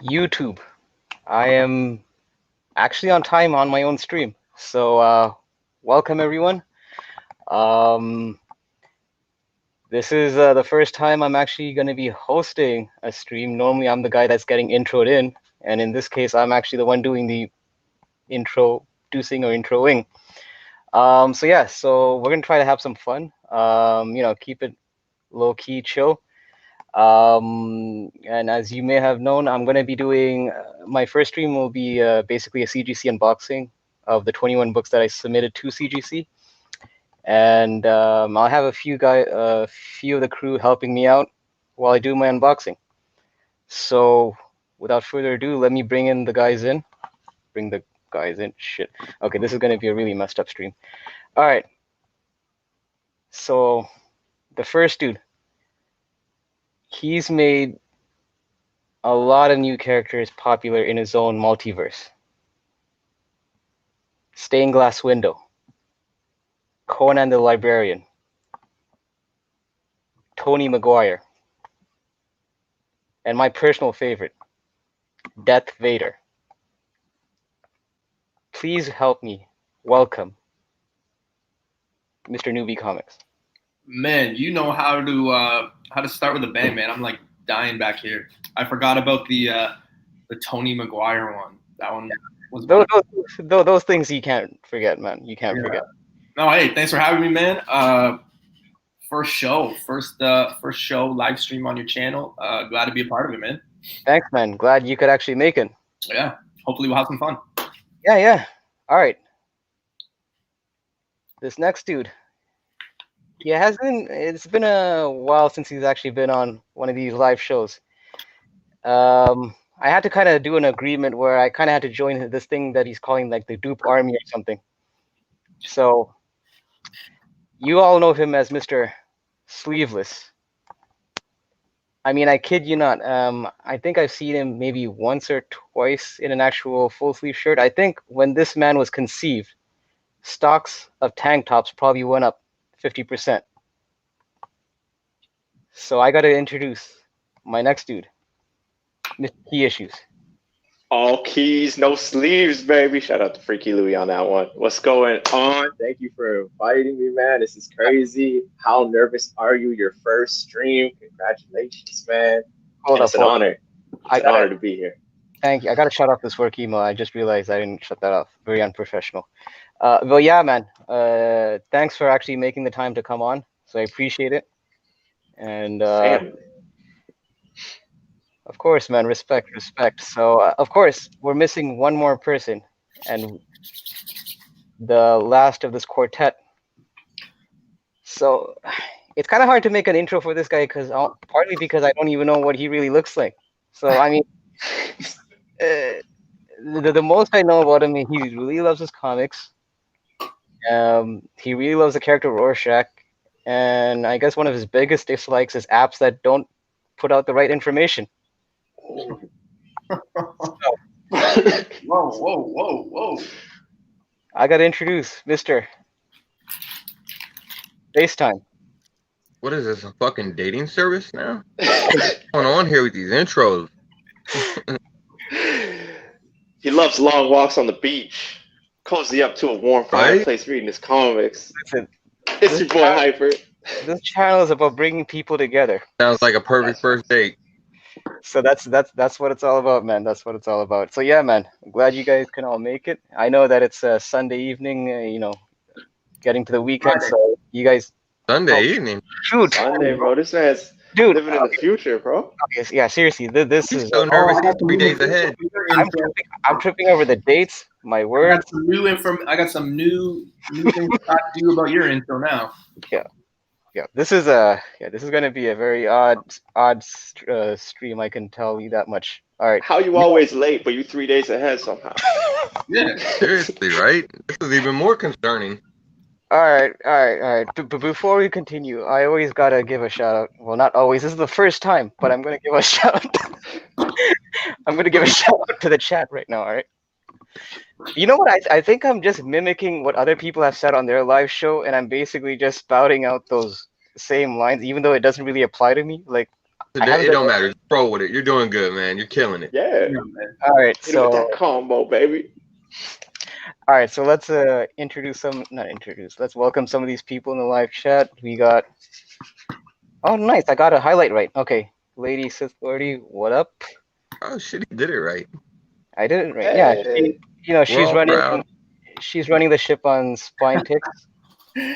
YouTube. I am actually on time on my own stream. So welcome everyone. Um, this is the first time I'm actually going to be hosting a stream. Normally I'm the guy that's getting introed in, and in this case I'm actually the one doing the introducing or introing. So we're going to try to have some fun. Keep it low key, chill. And as you may have known, I'm going to be doing my first stream will be basically a CGC unboxing of the 21 books that I submitted to CGC, and I'll have a few of the crew helping me out while I do my unboxing. So without further ado, let me bring the guys in. Shit. Okay, this is going to be a really messed up stream. All right. So the first dude. He's made a lot of new characters popular in his own multiverse. Stained Glass Window, Conan the Librarian, Tony Maguire, and my personal favorite, Death Vader. Please help me welcome Mr. Newbie Comics. Man, you know how to start with a bang, man. I'm like dying back here. I forgot about the Tony Maguire one. That one was those things you can't forget, man. You can't forget. No, hey, thanks for having me, man. First show live stream on your channel. Glad to be a part of it, man. Thanks, man. Glad you could actually make it. Yeah. Hopefully we'll have some fun. Yeah. All right. This next dude. It's been a while since he's actually been on one of these live shows. I had to kind of do an agreement where I kind of had to join this thing that he's calling like the dupe army or something. So you all know him as Mr. Sleeveless. I mean, I kid you not. I think I've seen him maybe once or twice in an actual full sleeve shirt. I think when this man was conceived, stocks of tank tops probably went up 50%. So I got to introduce my next dude, Mr. Key Issues. All keys, no sleeves, baby. Shout out to Freaky Louie on that one. What's going on? Thank you for inviting me, man. This is crazy. How nervous are you? Your first stream. Congratulations, man. It's an honor. It's an honor to be here. Thank you. I got to shut off this work email. I just realized I didn't shut that off. Very unprofessional. Well, yeah, man. Thanks for actually making the time to come on. So I appreciate it. And of course, man, respect. So of course, we're missing one more person, and the last of this quartet. So it's kind of hard to make an intro for this guy partly because I don't even know what he really looks like. So I mean, the most I know about him, he really loves his comics. He really loves the character Rorschach, and I guess one of his biggest dislikes is apps that don't put out the right information. Whoa. I gotta introduce Mr. FaceTime. What is this, a fucking dating service now? What's going on here with these intros? He loves long walks on the beach. Cozy up to a warm fireplace reading his comics. Listen, it's your boy Hyper. This channel is about bringing people together. Sounds like a perfect first date. So that's what it's all about, man. That's what it's all about. So yeah, man, I'm glad you guys can all make it. I know that it's a Sunday evening, getting to the weekend. Friday. So you guys. Sunday evening. Shoot. Sunday, bro. This man's living in the future, bro. Okay, yeah, seriously, this is so nervous. He's 3 days ahead. I'm tripping over the dates. My words. I got some new things to talk to you about your intro now. Yeah. This is going to be a very odd stream. I can tell you that much. All right. How you always late, but you 3 days ahead somehow? Yeah, seriously, right? This is even more concerning. All right. But before we continue, I always gotta give a shout out. Well, not always. This is the first time, but I'm gonna give a shout out. I'm gonna give a shout out to the chat right now. All right. You know what? I think I'm just mimicking what other people have said on their live show, and I'm basically just spouting out those same lines, even though it doesn't really apply to me. Like, It don't matter. Pro with it. You're doing good, man. You're killing it. Yeah. Yeah, man. All right, Hit it with so that combo, baby. let's let's welcome some of these people in the live chat. We got oh nice, I got a highlight right. Okay. Lady Sith Lordy, what up? Oh shit, he did it right. I did it right. Yeah, Hey. We're she's all proud, running the ship on Spine Ticks.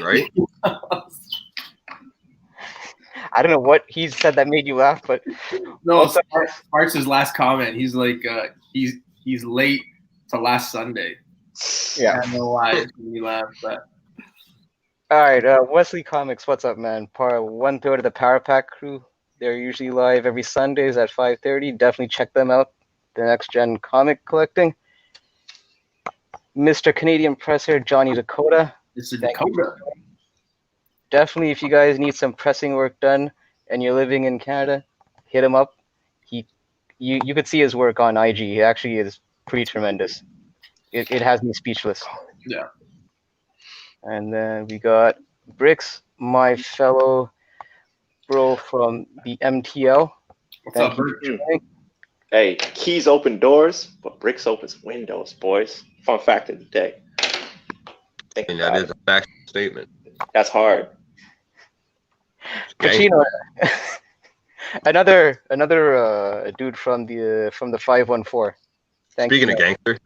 right? I don't know what he said that made you laugh, but No, what's up? Sparks' last comment. He's like, he's late to last Sunday. Yeah. I don't know why it made me laugh, but All right, Wesley Comics, what's up, man? Part 1/3 of the Power Pack crew. They're usually live every Sundays at 5:30. Definitely check them out. The next gen comic collecting. Mr. Canadian Presser, Johnny Dakota. it's a Thank you. Dakota. Definitely, if you guys need some pressing work done and you're living in Canada, hit him up. You could see his work on IG. He actually is pretty tremendous. It has me speechless. Yeah. And then we got Bricks, my fellow bro from the MTL. What's Thank up, you Bert? for joining. Hey, keys open doors, but bricks opens windows, boys. Fun fact of the day. Think And about that it. is a factual statement. That's hard. Pacino, another dude from the 514. Thank Speaking you. of gangster,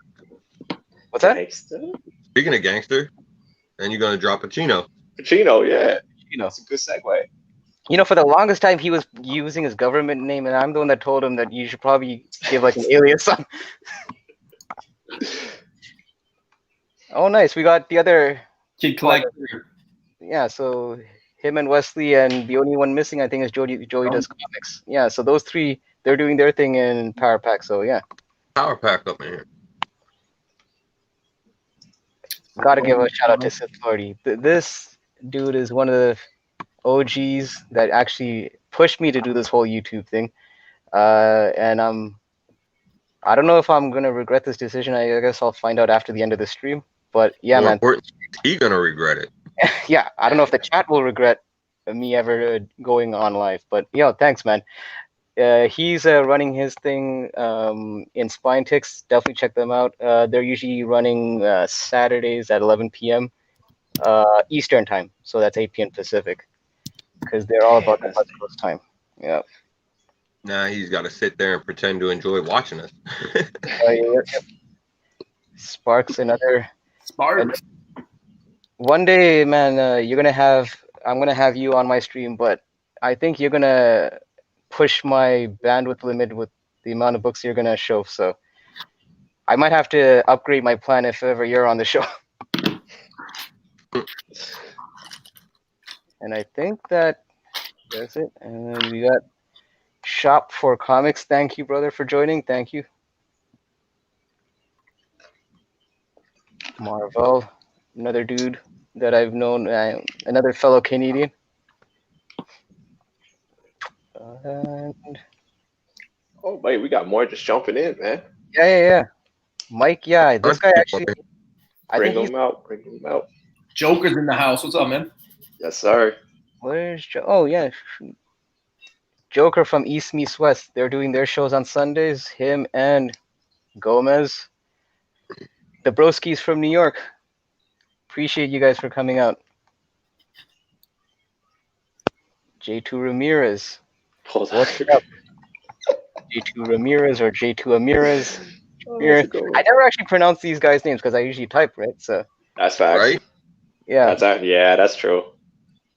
What's that? speaking of gangster, and you're gonna drop Pacino. Pacino, yeah. You know, That's a good segue. for the longest time he was using his government name, and I'm the one that told him that you should probably give like an alias. Oh, nice. We got the other. Kid Collector. Yeah, so him and Wesley, and the only one missing, I think, is Joey does comics. Yeah, so those three, they're doing their thing in Power Pack. So yeah, Power pack up in here. gotta give a shout out to Sith Lordy. This dude is one of the OGs that actually pushed me to do this whole YouTube thing. And I don't know if I'm gonna regret this decision. I guess I'll find out after the end of the stream. But yeah, More man. important, he gonna regret it. Yeah, I don't know if the chat will regret me ever going on live. But yo, thanks, man. He's running his thing in Spine Ticks. Definitely check them out. They're usually running Saturdays at 11 p.m. Eastern time, so that's 8 p.m. Pacific, because they're all about the West Coast time. Yeah. Now he's got to sit there and pretend to enjoy watching us. Yeah. Sparks, another. Sparks. One day, man, I'm gonna have you on my stream, but I think you're gonna push my bandwidth limit with the amount of books you're gonna show. So I might have to upgrade my plan if ever you're on the show. And I think that's it. And then we got Shop for Comics. Thank you, brother, for joining. Thank you. Marvel, another dude that I've known, another fellow Canadian. And Oh, wait, we got more just jumping in, man. yeah. Mike, yeah, this guy actually. I Bring think them out. Bring them out. Joker's in the house. What's up, man? Yes, sir. Where's Oh yeah, Joker from East Meets West. They're doing their shows on Sundays. Him and Gomez, the Broskis from New York. Appreciate you guys for coming out. J2 Ramirez. Hold on. What's up? J2 Ramirez or J2 Ramirez. Oh, that's a good one. I never actually pronounce these guys' names because I usually type, right? So That's facts. Right? yeah. That's true.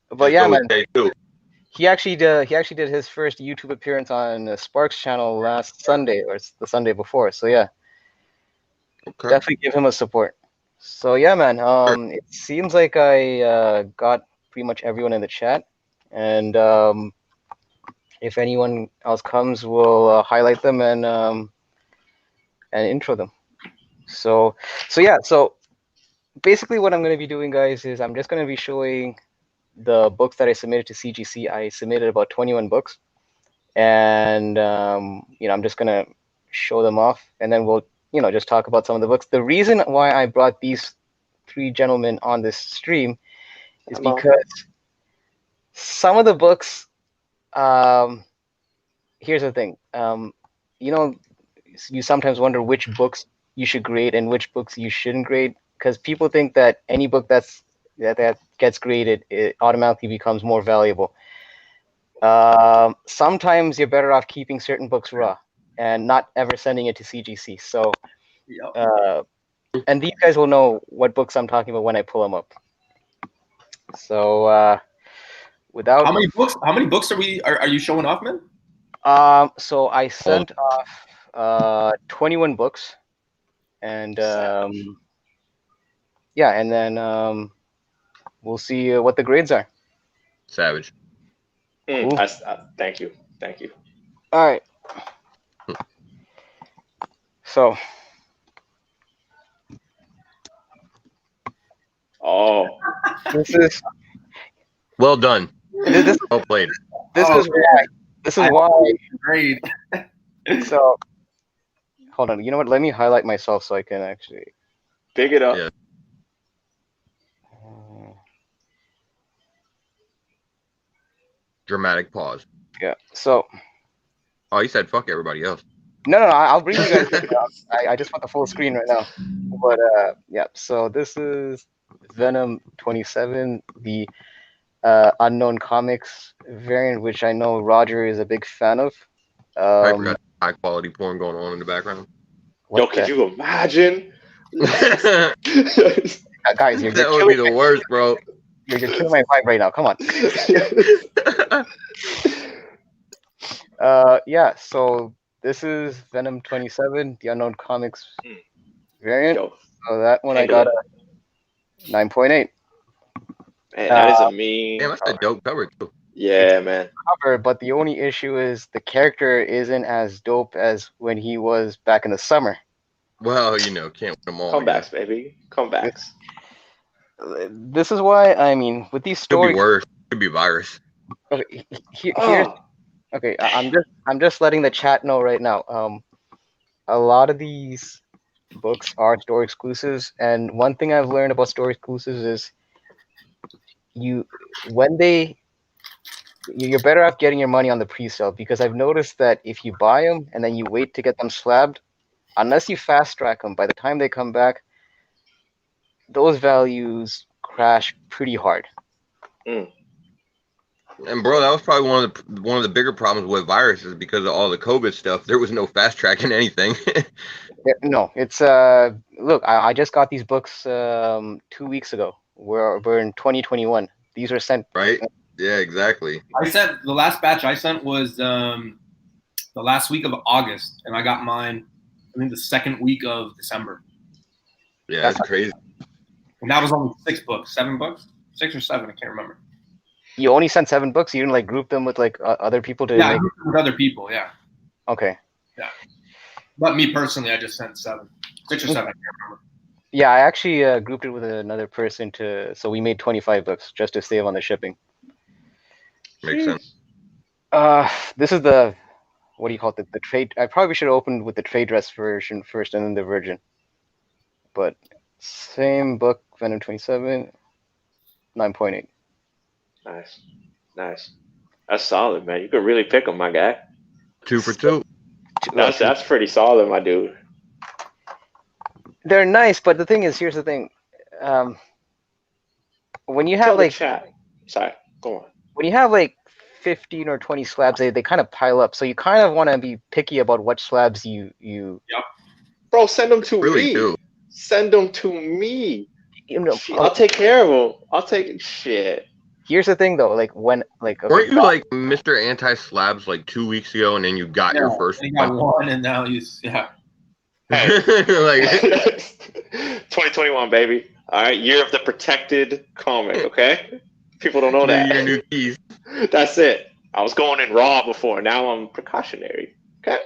But yeah, man. Too. He actually did his first YouTube appearance on Sparks' channel last Sunday, or the Sunday before. So yeah, Okay. definitely give him a support. So yeah, man. It seems like I got pretty much everyone in the chat, and if anyone else comes, we'll highlight them and intro them. So yeah. So basically, what I'm going to be doing, guys, is I'm just going to be showing the books that I submitted to CGC. I submitted about 21 books, and I'm just gonna show them off, and then we'll just talk about some of the books. The reason why I brought these three gentlemen on this stream is because some of the books, here's the thing. You know, you sometimes wonder which books you should grade and which books you shouldn't grade because people think that any book that gets graded, it automatically becomes more valuable. Sometimes you're better off keeping certain books raw and not ever sending it to CGC. So, Yep. and these guys will know what books I'm talking about when I pull them up. So, without How many books? How many books are you showing off, man? so I sent off 21 books, and yeah, and then we'll see what the grades are. Savage. Cool. Thank you. Thank you. All right. So, Oh, this is Well done. this Well played. this Oh, is why this is why. Great. So, hold on. You know what? Let me highlight myself so I can actually. big it up. Yeah. Dramatic pause. Yeah. So, Oh, you said fuck everybody else. no, I'll bring you guys. I just want the full screen right now. But yeah. So this is Venom 27, the unknown comics variant, which I know Roger is a big fan of. Hyper got high quality porn going on in the background. Yo, could you imagine? That Guys, you're would be the worst, bro. You're killing my vibe right now. Come on. Yeah. So this is Venom 27, the unknown comics variant. Yo, So that one I handle got a 9.8. man, that is a mean. Damn, that's a dope cover too. Yeah, man. Cover, but the only issue is the character isn't as dope as when he was back in the summer. Well, you know, can't win them all. Comebacks, baby. Comebacks. This is why I mean with these Could stories. be worse. Could be virus. Okay, here's Oh, okay. I'm just letting the chat know right now. A lot of these books are store exclusives, and one thing I've learned about store exclusives is you're better off getting your money on the pre-sale because I've noticed that if you buy them and then you wait to get them slabbed, unless you fast track them, by the time they come back, those values crash pretty hard. mm. And bro, that was probably one of the bigger problems with viruses because of all the COVID stuff. There was no fast tracking anything. No, it's look, I just got these books 2 weeks ago. We're in 2021. These were sent Right? Yeah, exactly. I sent the last batch I sent was the last week of August, and I got mine. I think the second week of December, Yeah, that's crazy. and that was only 6 books, 7 books, 6 or 7. I can't remember. You only sent 7 books. You didn't like group them with like other people to Yeah, I make... grouped them with other people. Yeah, Okay. yeah. But me personally, I just sent 7, 6 or 7. I can't remember. Yeah, I actually grouped it with another person so we made 25 books just to save on the shipping. Makes sense. This is the, what do you call it? The trade. I probably should have opened with the trade dress version first and then the virgin. But same book, Venom 27, 9.8. Nice. Nice. That's solid, man. You could really pick them, my guy. 2 for 2. That's pretty solid, my dude. They're nice, but the thing is, here's the thing. When you have Tell the like chat. Sorry, go on. when you have like 15 or 20 slabs, they kind of pile up. So you kind of want to be picky about what slabs you Bro, send them to Really me. do. Send them to me. you know. I'll take care of them. I'll take shit. Here's the thing though, like when like okay, Weren't you like Mr. Anti-Slabs like 2 weeks ago and then you got your first You got one? one, and now you Hey. Like 2021, baby. All right, year of the protected comic. Okay, people don't know New that. year, new keys. That's it. I was going in raw before. Now I'm precautionary. Okay.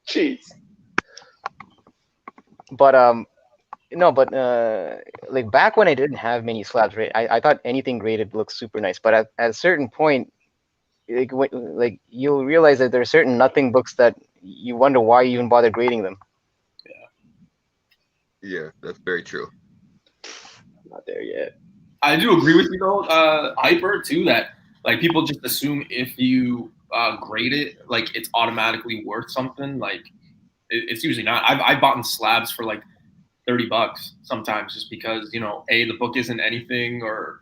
Jeez. but no, but like back when I didn't have many slabs, right? I thought anything graded looked super nice, but at a certain point, like you'll realize that there are certain nothing books that you wonder why you even bother grading them. Yeah, that's very true. Not there yet. I do agree with you though, Hyper too. That like people just assume if you grade it like it's automatically worth something. Like it's usually not. I've bought in slabs for like $30 sometimes just because the book isn't anything or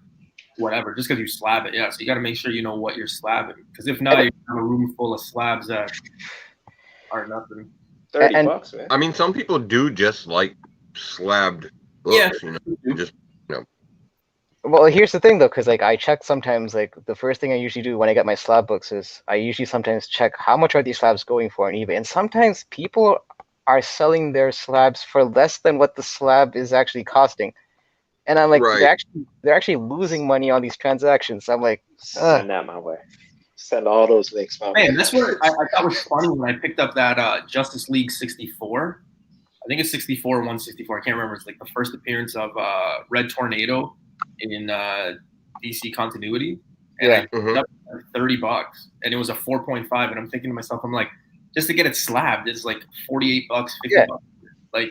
whatever. Just because you slab it, yeah. So you got to make sure you know what you're slabbing, because if not, you have a room full of slabs that are nothing. $30, man. I mean, some people do just like slabbed books, just Well, here's the thing though, because like I check sometimes, like the first thing I usually do when I get my slab books is I usually sometimes check how much are these slabs going for on eBay, and sometimes people are selling their slabs for less than what the slab is actually costing, and I'm like, Right. they're actually losing money on these transactions. I'm like, Send that my way. Send all those links my way. Man, that's what I thought was funny when I picked up that Justice League 64. I think it's 64 or 164. I can't remember. It's like the first appearance of Red Tornado in DC continuity, and I picked up for $30, and it was a 4.5. And I'm thinking to myself, I'm like, just to get it slabbed is like $48, $50. Like,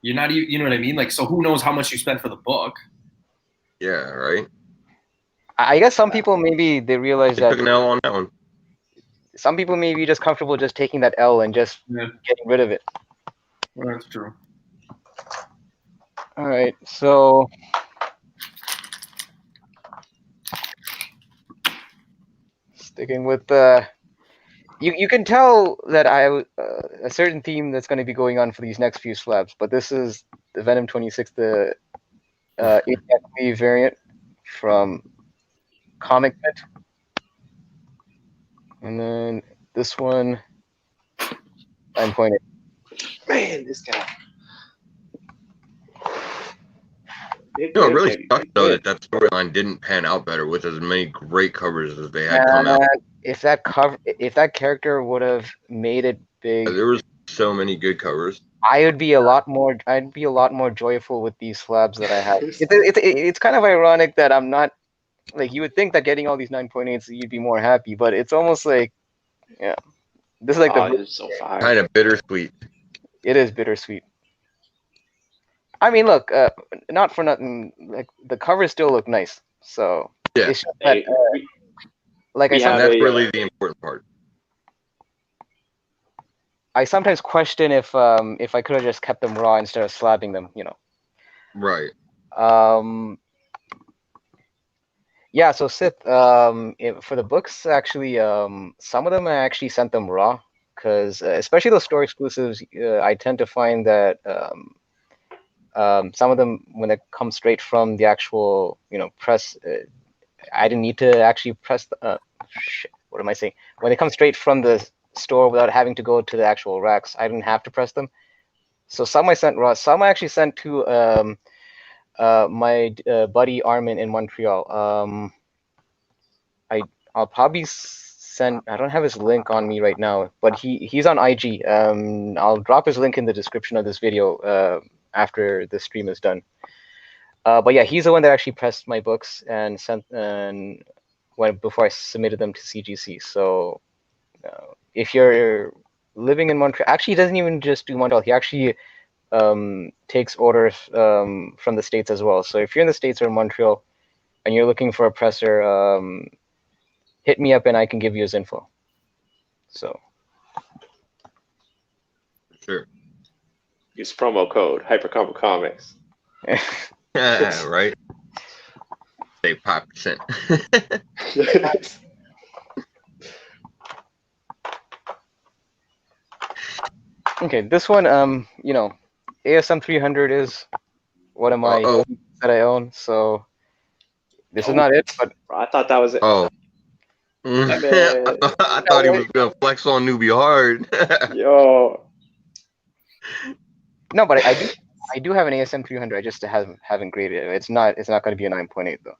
you're not even, you know what I mean? Like, so who knows how much you spent for the book? Yeah, right. I guess some people maybe they realize that took an L on that one. Some people may be just comfortable just taking that L and just getting rid of it. Well, that's true. All right, so sticking with you can tell that a certain theme that's going to be going on for these next few slabs, but this is the Venom 26, the EXP variant from Comic Pit, and then this one 9.8. Man, this guy. It really sucks though that storyline didn't pan out better with as many great covers as they had come out. If that character would have made it big, there was so many good covers. I'd be a lot more joyful with these slabs that I have. It's kind of ironic that I'm not, like, you would think that getting all these 9.8s you'd be more happy, but it's almost like, yeah, this is like kind of bittersweet. It is bittersweet. I mean, look, not for nothing, like the covers still look nice. So yeah, it's just that, like I said, that's really the important part. I sometimes question if I could have just kept them raw instead of slabbing them, Right. Yeah, so Sith, for the books, actually, some of them I actually sent them raw, because especially those store exclusives, I tend to find that some of them, when they come straight from the actual, press, I didn't need to actually press the, what am I saying? When they come straight from the store without having to go to the actual racks, I didn't have to press them. So some I sent raw, some I actually sent to my buddy Armin in Montreal. I'll probably send. I don't have his link on me right now, but he's on IG. I'll drop his link in the description of this video after the stream is done. But yeah, he's the one that actually pressed my books and sent before I submitted them to CGC. So if you're living in Montreal, actually, he doesn't even just do Montreal. He actually takes orders from the States as well. So if you're in the States or Montreal and you're looking for a presser, hit me up and I can give you his info. So sure. Use promo code hyper.combo.comics. Right. Save 5%. Okay, this one, ASM 300 is one of my that I own, so this is not it, but I thought that was it. Oh. I thought he was gonna flex on Newbie hard. Yo. No, but I do have an ASM 300. I just haven't graded it. It's not going to be a 9.8 though.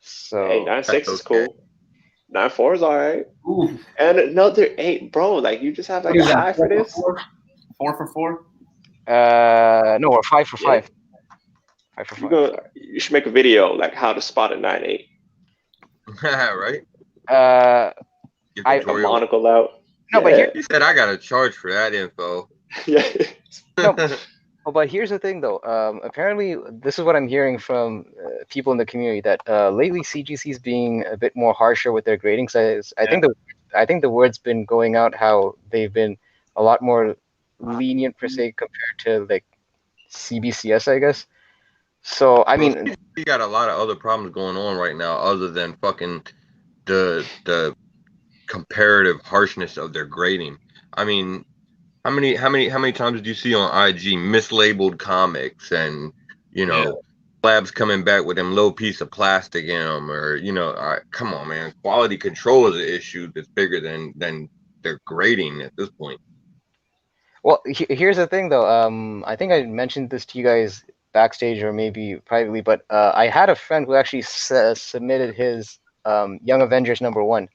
So hey, 9.6 is cool. 9.4 is all right. Ooh. And another 8, bro. Like, you just have like a high for this? 4 for 4? No, or 5 for 5. 5 for 5. You should make a video like how to spot a 9.8. Right. I monocle out. No, but here he said I got to charge for that info. Yeah. No, but here's the thing though. Apparently, this is what I'm hearing from people in the community, that lately CGC is being a bit more harsher with their grading. So I think I think the word's been going out how they've been a lot more lenient per se compared to like CBCS, I guess. So I Well, mean, we got a lot of other problems going on right now, other than fucking the comparative harshness of their grading. I mean, how many times did you see on IG mislabeled comics and Yeah. slabs coming back with them little piece of plastic in them, or come on, man, quality control is an issue that's bigger than their grading at this point. well, here's the thing though. I think I mentioned this to you guys backstage or maybe privately, but I had a friend who actually submitted his Young Avengers #1,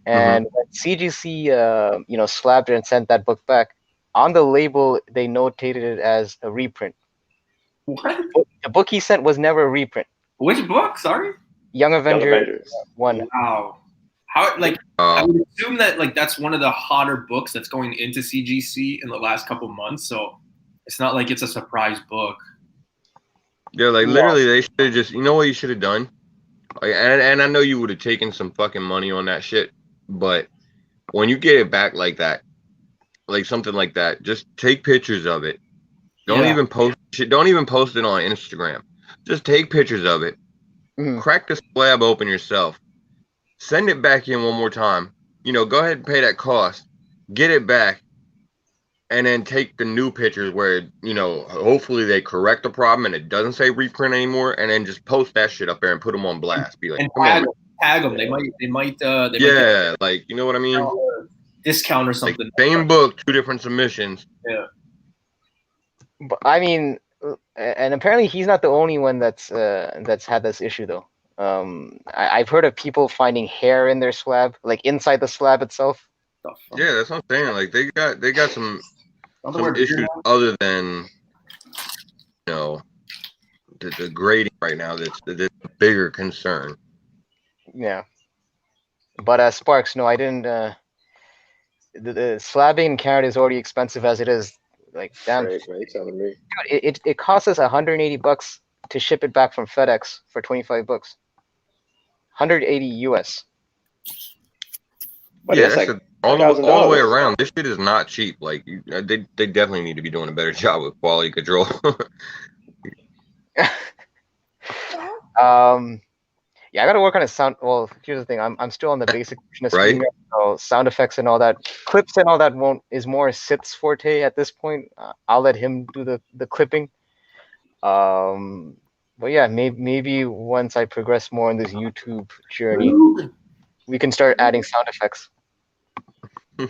and when CGC slabbed it and sent that book back, on the label they notated it as a reprint. What? The book he sent was never a reprint. Which book? Sorry. Young Young Avengers Avengers. 1. Wow. How like I would assume that like that's one of the hotter books that's going into CGC in the last couple months. So it's not like it's a surprise book. Yeah, like literally, they should have just. You know what you should have done? Like, and I know you would have taken some fucking money on that shit, but when you get it back like that, like something like that, just take pictures of it. Don't Yeah. even post shit. Don't even post it on Instagram. Just take pictures of it. Mhm. Crack the slab open yourself. Send it back in one more time. Go ahead and pay that cost. Get it back. And then take the new pictures where, hopefully they correct the problem and it doesn't say reprint anymore. And then just post that shit up there and put them on blast. Be like, And come on, man. tag them. They might Yeah, like, you know what I mean? get a discount or Like, something. same book, 2 different submissions. Yeah. But I mean, and apparently he's not the only one that's had this issue though. I've heard of people finding hair in their slab, like inside the slab itself. Yeah, that's what I'm saying. Like, they got some issues other than, the grading right now that's a bigger concern. Yeah. But Sparks, no, I didn't. The slabbing in Canada is already expensive as it is. Like, damn, Right, man, you telling me. dude, it costs us $180 to ship it back from FedEx for $25. 180 US. But Yeah, it's that's like all the way $1,000. around. This shit is not cheap. Like, they definitely need to be doing a better job with quality control. Yeah, I gotta work on a sound. Well, here's the thing. I'm still on the basic version of Right? StreamYard, so sound effects and all that, clips and all that is more Sith's forte at this point. I'll let him do the clipping. But yeah, maybe once I progress more in this YouTube journey, we can start adding sound effects. I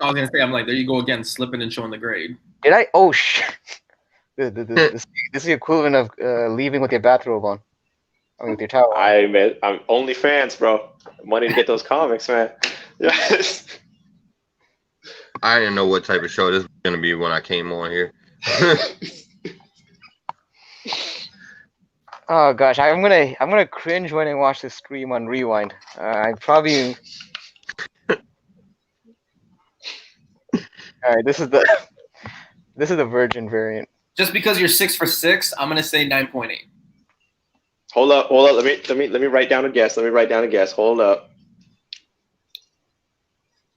was gonna say, I'm like, there you go again, slipping and showing the grade. Did I? Oh shit! This is the equivalent of leaving with your bathrobe on. I mean, with your towel on. I'm only fans, bro. Money to get those comics, man. Yes. I didn't know what type of show this was gonna be when I came on here. Oh gosh, I'm gonna cringe when I watch this stream on Rewind. I probably. All right, this is the Virgin variant. Just because you're 6 for 6, I'm gonna say 9.8. Hold up. Let me write down a guess. Hold up.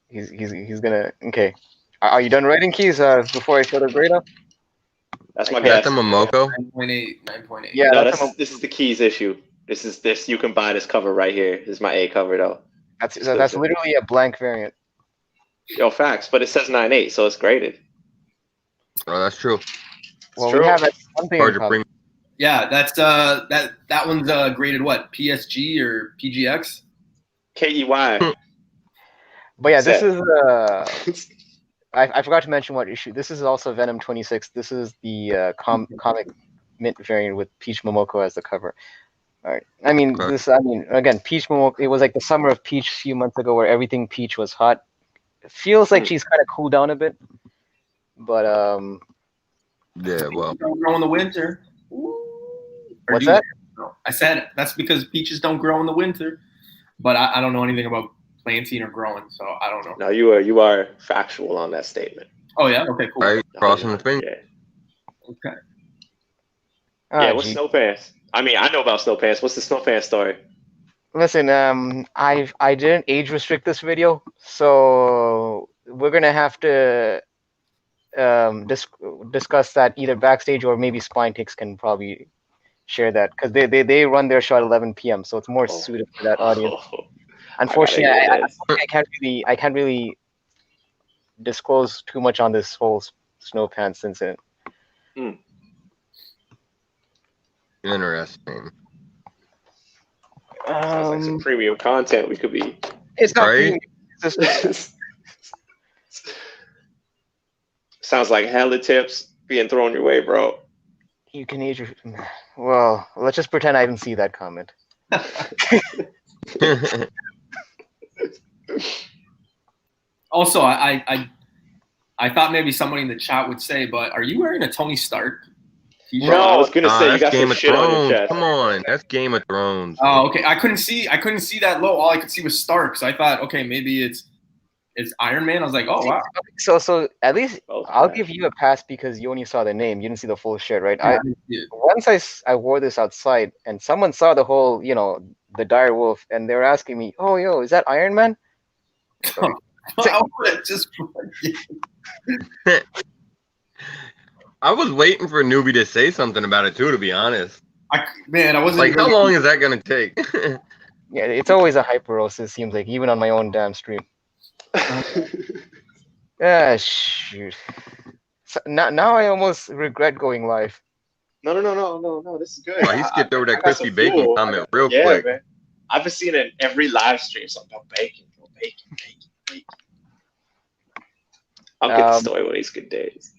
He's gonna. Okay. Are you done writing, Keys? Before I show the grade up. That's my Okay. guess. That's a Momoko. 9.8. Yeah, No, that's this is the Keys issue. This is you can buy this cover right here. This is my A cover though. that's literally a blank variant. Yo, facts, but it says 9.8, so it's graded. Oh, that's true. Well, true. we have one thing in Charger common. premium. Yeah, that's that one's graded what? PSG or PGX? KEY. But yeah, this Set. is I forgot to mention what issue. This is also Venom 26. This is the comic mint variant with Peach Momoko as the cover. All right. I mean, again, Peach Momoko. It was like the summer of Peach a few months ago, where everything Peach was hot. It feels like she's kind of cooled down a bit, but Yeah, well, Don't grow in the winter. What's that? I said that's because peaches don't grow in the winter, but I don't know anything about planting or growing, so I don't know. No, you are factual on that statement. Oh yeah, okay, cool. right, crossing the finger. Yeah. Okay. Yeah, Ah, what's gee. Snow Pants? I mean, I know about Snow Pants. What's the Snow Pants story? Listen, I didn't age restrict this video, so we're gonna have to discuss that either backstage or maybe Spine Takes can probably share that because they run their show at 11 p.m. so it's more Oh, suited for that audience. I gotta Unfortunately, hear this. I can't really disclose too much on this whole Snow Pants incident. Interesting. Sounds like some premium content we could be. It's not Right? premium. It's just, Sounds like hella tips being thrown your way, bro. you can age. Well, let's just pretend I didn't see that comment. Also, I thought maybe somebody in the chat would say, but are you wearing a Tony Stark t-shirt? Bro, I was gonna say you that's got some Game of shit on your Thrones. chest. Come on, that's Game of Thrones. Oh, okay. I couldn't see that low. All I could see was Stark. So I thought, okay, maybe it's Iron Man. I was like, oh wow. So at least Both I'll bad. give you a pass because you only saw the name. You didn't see the full shirt, right? Yeah, I didn't see it. Once I wore this outside and someone saw the whole, the dire wolf, and they were asking me, "Oh, yo, is that Iron Man?" So, I would've just I was waiting for a newbie to say something about it too, to be honest. I wasn't Like, how long is that gonna take? yeah, it's always a hyperos. It seems like even on my own damn stream. Ah, shoot. So now I almost regret going live. No. This is good. Oh, he skipped over that I got crispy some bacon fuel. comment real Yeah, quick. man. I've been seeing it in every live stream. So no bacon. I'll get the story one of these good days.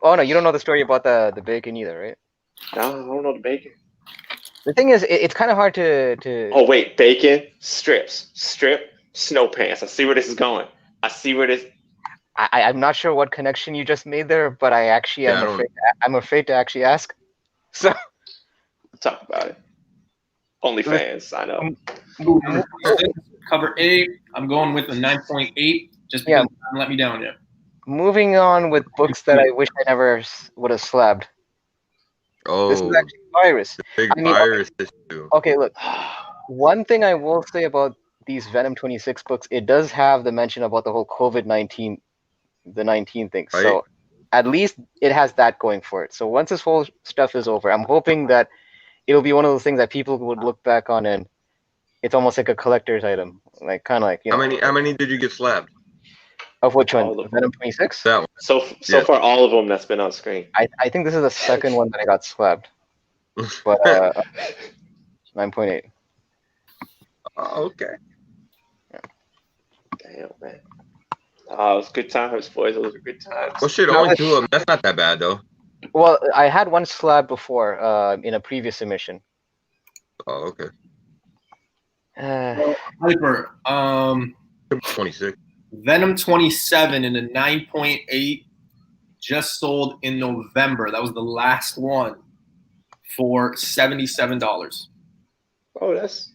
Oh no, you don't know the story about the bacon either, right? No, I don't know the bacon. The thing is, it's kind of hard to. Oh wait, bacon strip, Snow Pants. I see where this is going. I see where this. I'm not sure what connection you just made there, but I actually Yeah, I'm afraid to actually ask. So Talk about it. OnlyFans, sign up. cover A. I'm going with a 9.8 just because you let me down yet. Moving on with books that I wish I never would have slabbed. This is Oh, actually Virus. the big I mean, virus issue. Okay, look. One thing I will say about these Venom 26 books, it does have the mention about the whole COVID-19, the 19 thing. Right. So at least it has that going for it. So once this whole stuff is over, I'm hoping that it'll be one of those things that people would look back on and it's almost like a collector's item, like kind of like How many did you get slapped? Of which one? All of them. Venom 26. That one. So Yes. far, all of them that's been on screen. I think this is the second one that I got slapped, but 9.8. Oh, okay. Damn, man. It was good times, boys. Those were good times. Well, shit, only two of them. That's not that bad, though. Well, I had one slab before in a previous submission. Oh, okay. Hyper. 26. Venom 27 in a 9.8 just sold in November. That was the last one for $77. Oh, that's.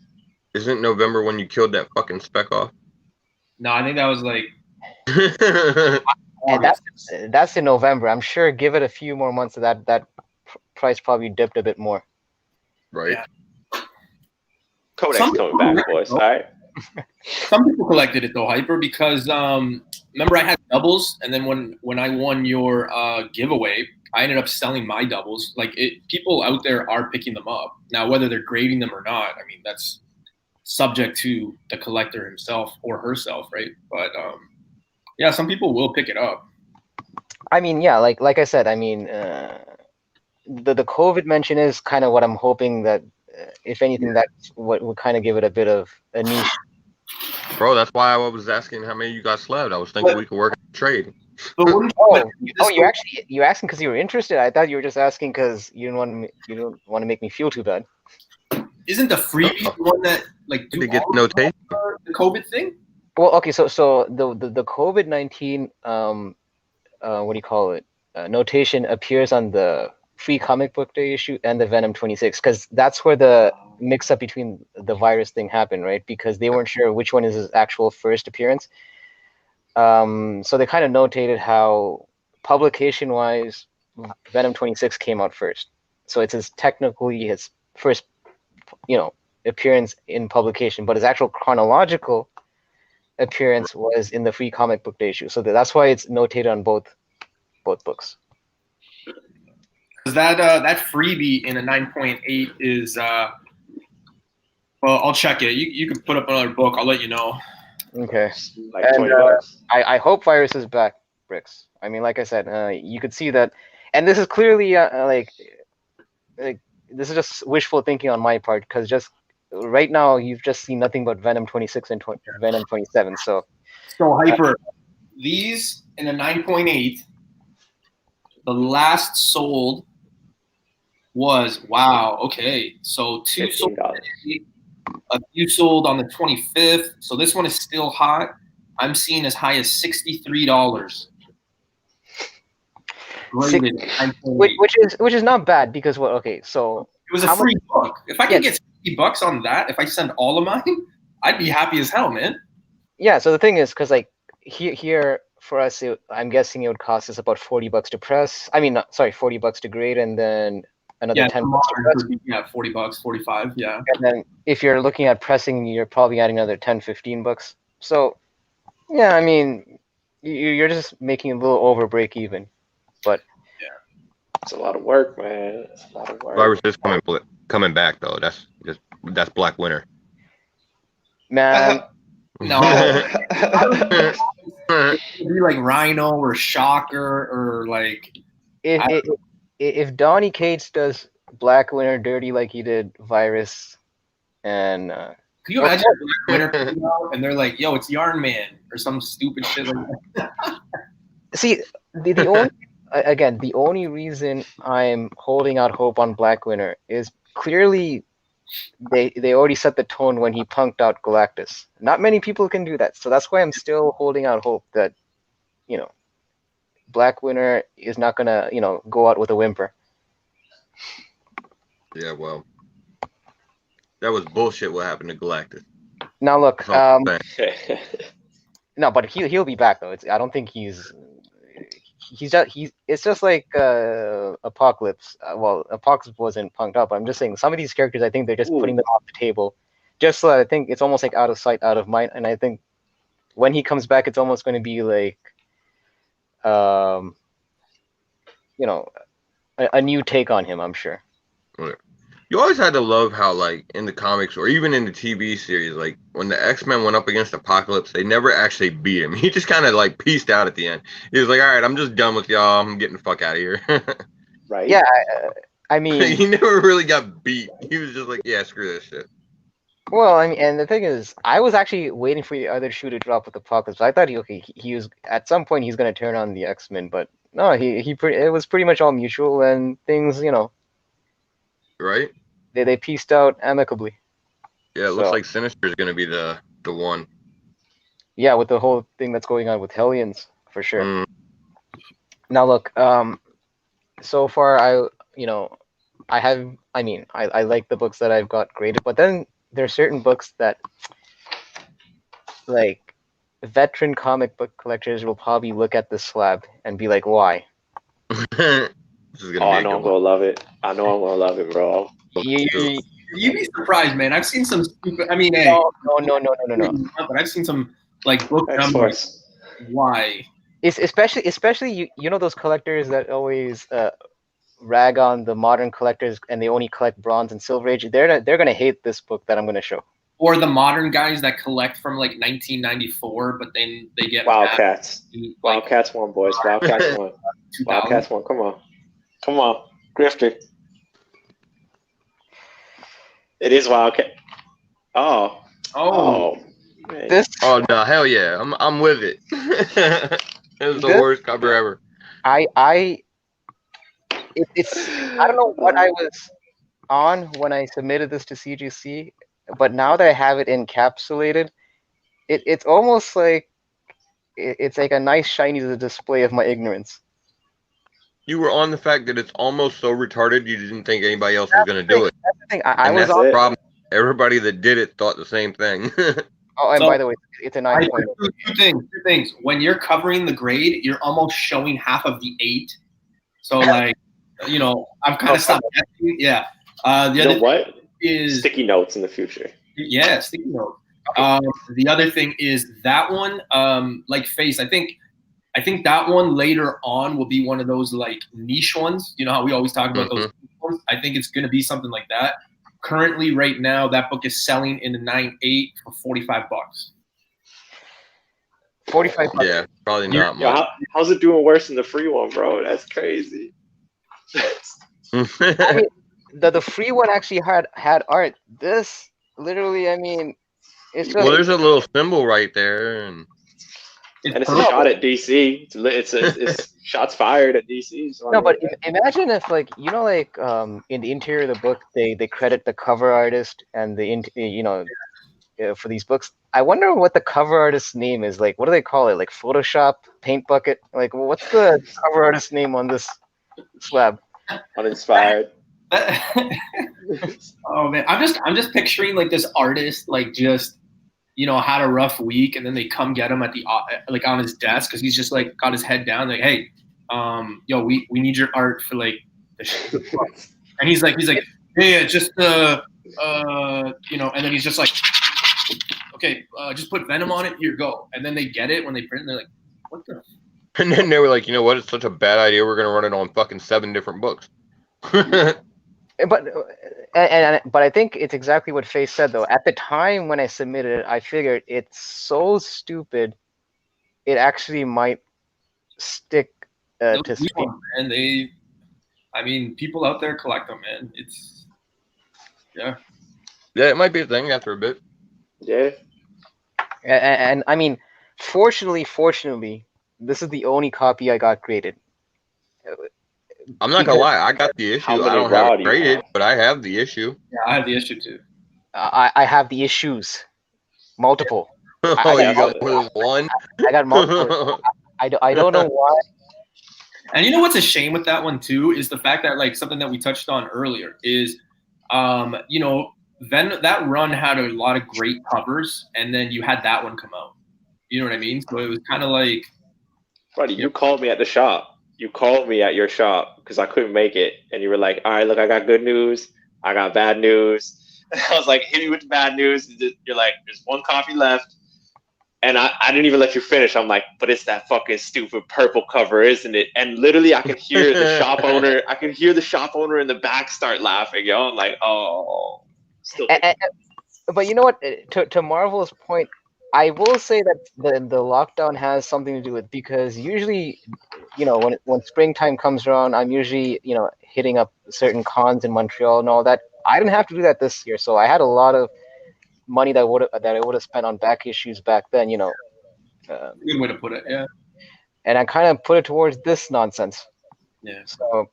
Isn't November when you killed that fucking speck off? No, I think that was like And that's in November. I'm sure. Give it a few more months. That price probably dipped a bit more. Right. Yeah. Codex Some coming people back, boys. All right. Some people collected it though, Hyper, because remember I had doubles, and then when I won your giveaway, I ended up selling my doubles. Like people out there are picking them up now, whether they're grading them or not. I mean, that's subject to the collector himself or herself, right? But yeah, some people will pick it up. I mean, yeah, like I said, I mean, the COVID mention is kind of what I'm hoping that, if anything, that would kind of give it a bit of a niche. Bro, that's why I was asking how many you got slabbed. I was thinking we could work a trade. But wouldn't You're asking because you were interested. I thought you were just asking because you don't want to make me feel too bad. Isn't the freebie the one that like do To get all notation. the COVID thing? Well, okay, so the COVID-19 what do you call it? Notation appears on the Free Comic Book Day issue and the Venom 26 because that's where the mix-up between the virus thing happened, right? Because they weren't sure which one is his actual first appearance. So they kind of notated how publication-wise Venom 26 came out first. So it's technically his first, appearance in publication, but his actual chronological appearance was in the Free Comic Book Day issue. So that's why it's notated on both books. Because that freebie in a 9.8 is well, I'll check it. You can put up another book. I'll let you know. Okay. Like And 20 bucks. I hope Virus is back, Bricks. I mean, like I said, you could see that, and this is clearly like this is just wishful thinking on my part, because just right now you've just seen nothing but Venom 26 and Venom 27. So Hyper, these in a 9.8, the last sold was okay. So two sold, $15. a few sold on the 25th. So this one is still hot. I'm seeing as high as $63. Which is not bad, because what? Okay, so it was a free book. If I could get $60 on that, if I send all of mine, I'd be happy as hell, man. Yeah. So the thing is, because like here for us, I'm guessing it would cost us about $40 to press. I mean, sorry, $40 to grade, and then another $10 to press. Yeah, $40, 45. Yeah. And then if you're looking at pressing, you're probably adding another $10, $15. So yeah, I mean, you're just making a little over break even. But yeah, it's a lot of work, man. It's a lot of work. Virus is coming back though. That's Black Winter. Man, no, it'd be like Rhino or Shocker or like. If Donny Cates does Black Winter dirty like he did Virus, and can you imagine Black Winter and they're like, "Yo, it's Yarn Man" or some stupid shit like that. See, the only reason I'm holding out hope on Black Winter is clearly they already set the tone when he punked out Galactus. Not many people can do that, so that's why I'm still holding out hope that, Black Winter is not gonna, go out with a whimper. Yeah, well, that was bullshit. What happened to Galactus? Now look, no, but he'll be back though. I don't think it's just like Apocalypse. Well, Apocalypse wasn't punked up. I'm just saying some of these characters, I think they're just putting them off the table. Just I think it's almost like out of sight, out of mind. And I think when he comes back, it's almost going to be like, a new take on him, I'm sure. You always had to love how, like, in the comics or even in the TV series, like, when the X-Men went up against Apocalypse, they never actually beat him. He just kind of, like, pieced out at the end. He was like, all right, I'm just done with y'all. I'm getting the fuck out of here. Right. Yeah, I mean... he never really got beat. He was just like, yeah, screw this shit. Well, I mean, and the thing is, I was actually waiting for the other shoe to drop with Apocalypse. I thought he was, at some point, he's going to turn on the X-Men, but no, it was pretty much all mutual, and things, Right? They pieced out amicably. Yeah, it looks like Sinister is going to be the one. Yeah, with the whole thing that's going on with Hellions, for sure. Now look, so far I like the books that I've got graded, but then there are certain books that, like, veteran comic book collectors will probably look at the slab and be like, why? I know I'm gonna love it. I know I'm gonna love it, bro. You'd be surprised, man. I've seen some stupid. I mean, hey, no. But I've seen some like book numbers. Why? It's especially you know those collectors that always rag on the modern collectors and they only collect Bronze and Silver Age. They're gonna hate this book that I'm gonna show. Or the modern guys that collect from like 1994, but then they get Wildcats. Wildcats won, boys. Wildcats won. Wildcats won. Come on, Grifter. It is Wildcat. Oh. Man. Oh no, hell yeah! I'm with it. It was the worst cover ever. It's I don't know what I was on when I submitted this to CGC, but now that I have it encapsulated, it's almost like it's like a nice shiny display of my ignorance. You were on the fact that it's almost so retarded you didn't think anybody else was going to do it. That's the thing. That's the problem. Everybody that did it thought the same thing. Oh, and by the way, it's a 9 point. Two things. When you're covering the grade, you're almost showing half of the 8. So like, I've kind of stopped guessing. Yeah. The You other know what? is Sticky notes in the future. yeah, sticky note. The other thing is that one, like Face. I think that one later on will be one of those like niche ones. You know how we always talk about those ones? I think it's going to be something like that. Currently, right now, that book is selling in the 9.8 for $45. 45 bucks. Yeah, probably You're- not Yo, much. how's it doing worse than the free one, bro? That's crazy. I mean, the free one actually had art. This literally, I mean, it's just Well, there's a little symbol right there, and And it's a purple. shot at DC. It's shots fired at DC. So no, but imagine if like like in the interior of the book they credit the cover artist and for these books. I wonder what the cover artist's name is. Like, what do they call it? Like Photoshop, Paint Bucket? Like, what's the cover artist's name on this slab? uninspired. Oh man, I'm just picturing like this artist like just had a rough week, and then they come get him at the like on his desk because he's just like got his head down like, hey, we need your art for like the book. And he's like yeah, just and then he's just like, okay, just put Venom on it, here go. And then they get it when they print, and they're like, what the? and then they were like, you know what? It's such a bad idea. We're gonna run it on fucking 7 different books. But I think it's exactly what Faye said though. At the time when I submitted it, I figured it's so stupid, it actually might stick to Those speed. ones, man, people out there collect them, man. It's Yeah, it might be a thing after a bit. Yeah. And I mean, fortunately, this is the only copy I got graded. I'm not gonna lie, I got the issue. How I many don't raw have do it you graded, have? but I have the issue. yeah, I have the issue too. I have the issues, multiple. Oh, I you got got more than one? I got multiple. I don't know why. And you know what's a shame with that one too is the fact that like something that we touched on earlier is, then that run had a lot of great covers, and then you had that one come out. You know what I mean? So it was kind of like, Buddy, you called me at the shop. You called me at your shop because I couldn't make it. And you were like, all right, look, I got good news. I got bad news. And I was like, hit me with the bad news. You're like, there's one copy left. And I didn't even let you finish. I'm like, but it's that fucking stupid purple cover, isn't it? And literally I could hear the shop owner. I could hear the shop owner in the back start laughing, yo. I'm like, oh. Still But you know what? To Marvel's point, I will say that the lockdown has something to do with, because usually, when springtime comes around, I'm usually hitting up certain cons in Montreal and all that. I didn't have to do that this year, so I had a lot of money that I would have spent on back issues back then. good way to put it. Yeah. And I kind of put it towards this nonsense. Yeah. So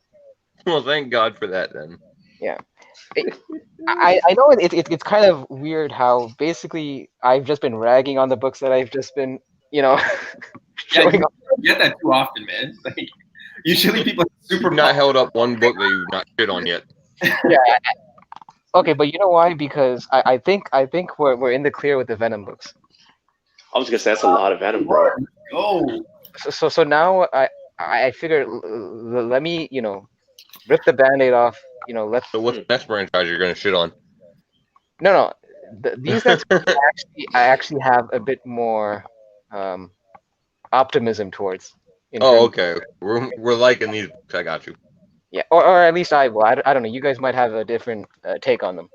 Well, thank God for that then. yeah. I know it's kind of weird how basically I've just been ragging on the books that I've just been showing you up. don't get that too often, man. Like usually people are super You've not held up one book that you've not shit on yet. Yeah. Okay, but you know why? Because I think we're in the clear with the Venom books. I was gonna say that's a lot of Venom, bro. Go. So now I figured let me rip the Band-Aid off. Let's So what's the next franchise you're gonna shit on? no. These next I actually have a bit more optimism towards. Oh, okay. We're liking these books. I got you. Yeah, or at least I will. I don't know. You guys might have a different take on them.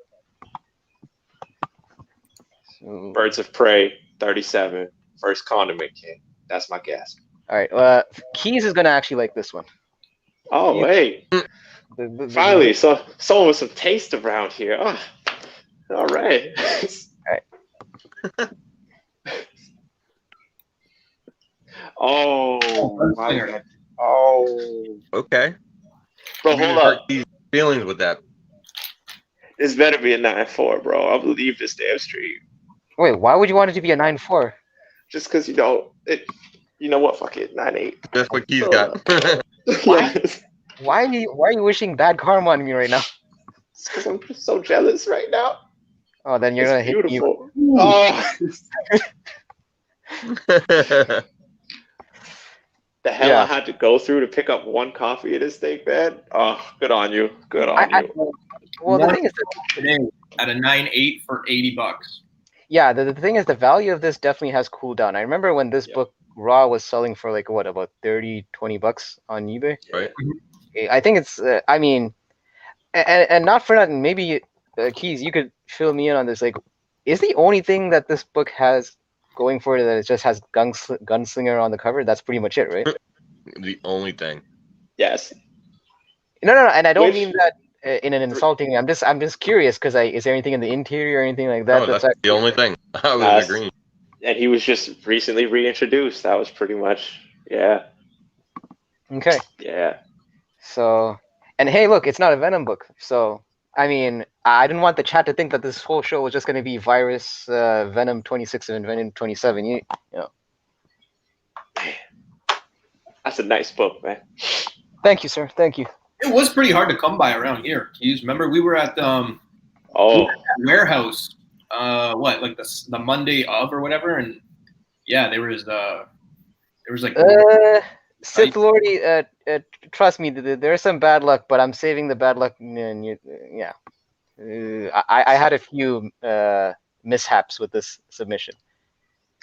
So, Birds of Prey, 37, first Condiment King. That's my guess. all right. Keys is gonna actually like this one. Oh, hey. Finally, so someone with some taste around here. Oh, all right. Oh, my God. Oh. Okay. Bro, You hold hurt up. these feelings with that. This better be a 9-4, bro. I believe this damn stream. Wait, why would you want it to be a 9-4? Just because, you know what? Fuck it. 9-8. That's what he's got. Why? Yes. Why are you wishing bad karma on me right now? It's because I'm just so jealous right now. Oh, then you're It's gonna hit me. beautiful. Oh. The hell I Yeah. had to go through to pick up one copy of this thing, man. Oh, good on you. Good on I you. well, the One thing is that today at a 9.8 for $80. yeah, the thing is the value of this definitely has cooled down. I remember when this Yeah. book raw was selling for like what about 30, $20 on eBay. Right. I think it's I mean, and not for nothing. Maybe Keys, you could fill me in on this. Like, is the only thing that this book has going for it that it just has gunslinger on the cover? That's pretty much it, right? The only thing. Yes. No, and I don't Which mean that in an insulting. I'm just curious because is there anything in the interior or anything like that No, that's that's the only thing. I was That's- agreeing. and he was just recently reintroduced. That was pretty much okay? yeah. So, and hey, look, it's not a Venom book. So, I mean, I didn't want the chat to think that this whole show was just going to be Virus, Venom 26 and Venom 27. You know. That's a nice book, man. Thank you, sir. Thank you. It was pretty hard to come by around here. You remember we were at Oh, warehouse, like the Monday of or whatever, and yeah, there was like Sith Lordy, trust me, there's some bad luck, but I'm saving the bad luck. Yeah. I had a few mishaps with this submission.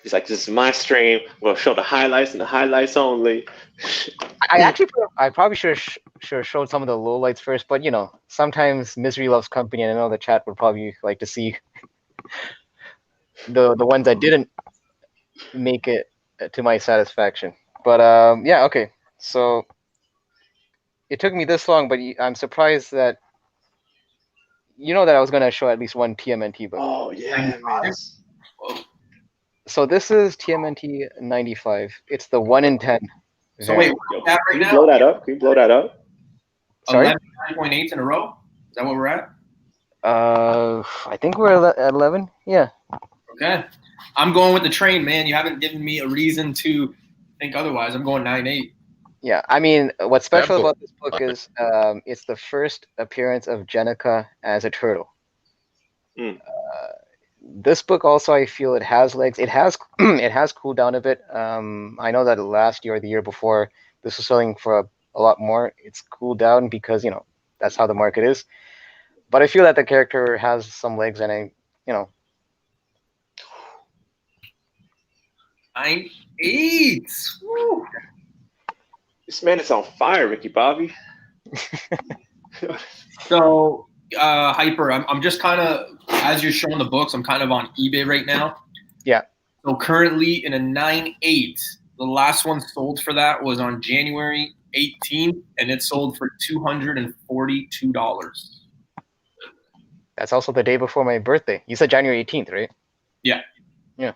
he's like, this is my stream. We'll show the highlights and the highlights only. I probably should have showed some of the lowlights first, but sometimes misery loves company, and I know the chat would probably like to see the ones that didn't make it to my satisfaction. But yeah, okay. So it took me this long, but I'm surprised that that I was gonna show at least one TMNT book. Oh yeah, man. So this is TMNT 95. It's the 1 in 10. So wait, Yo, what's that right can you now? blow that up? Can you blow that up? Sorry? 11.8 in a row. Is that what we're at? I think we're at 11. Yeah. Okay. I'm going with the train, man. You haven't given me a reason to think otherwise. I'm going 9.8. Yeah. I mean, what's special That book- about this book is it's the first appearance of Jenica as a turtle. Mm. This book also, I feel it has legs. It has it has cooled down a bit. I know that last year or the year before, this was selling for a lot more. It's cooled down because that's how the market is. But I feel that the character has some legs, and I 9.8. Woo. This man is on fire, Ricky Bobby. So, Hyper, I'm just kind of, as you're showing the books, I'm kind of on eBay right now. Yeah. So currently in a 9.8, the last one sold for that was on January 18th, and it sold for $242. That's also the day before my birthday. You said January 18th, right? Yeah. Yeah.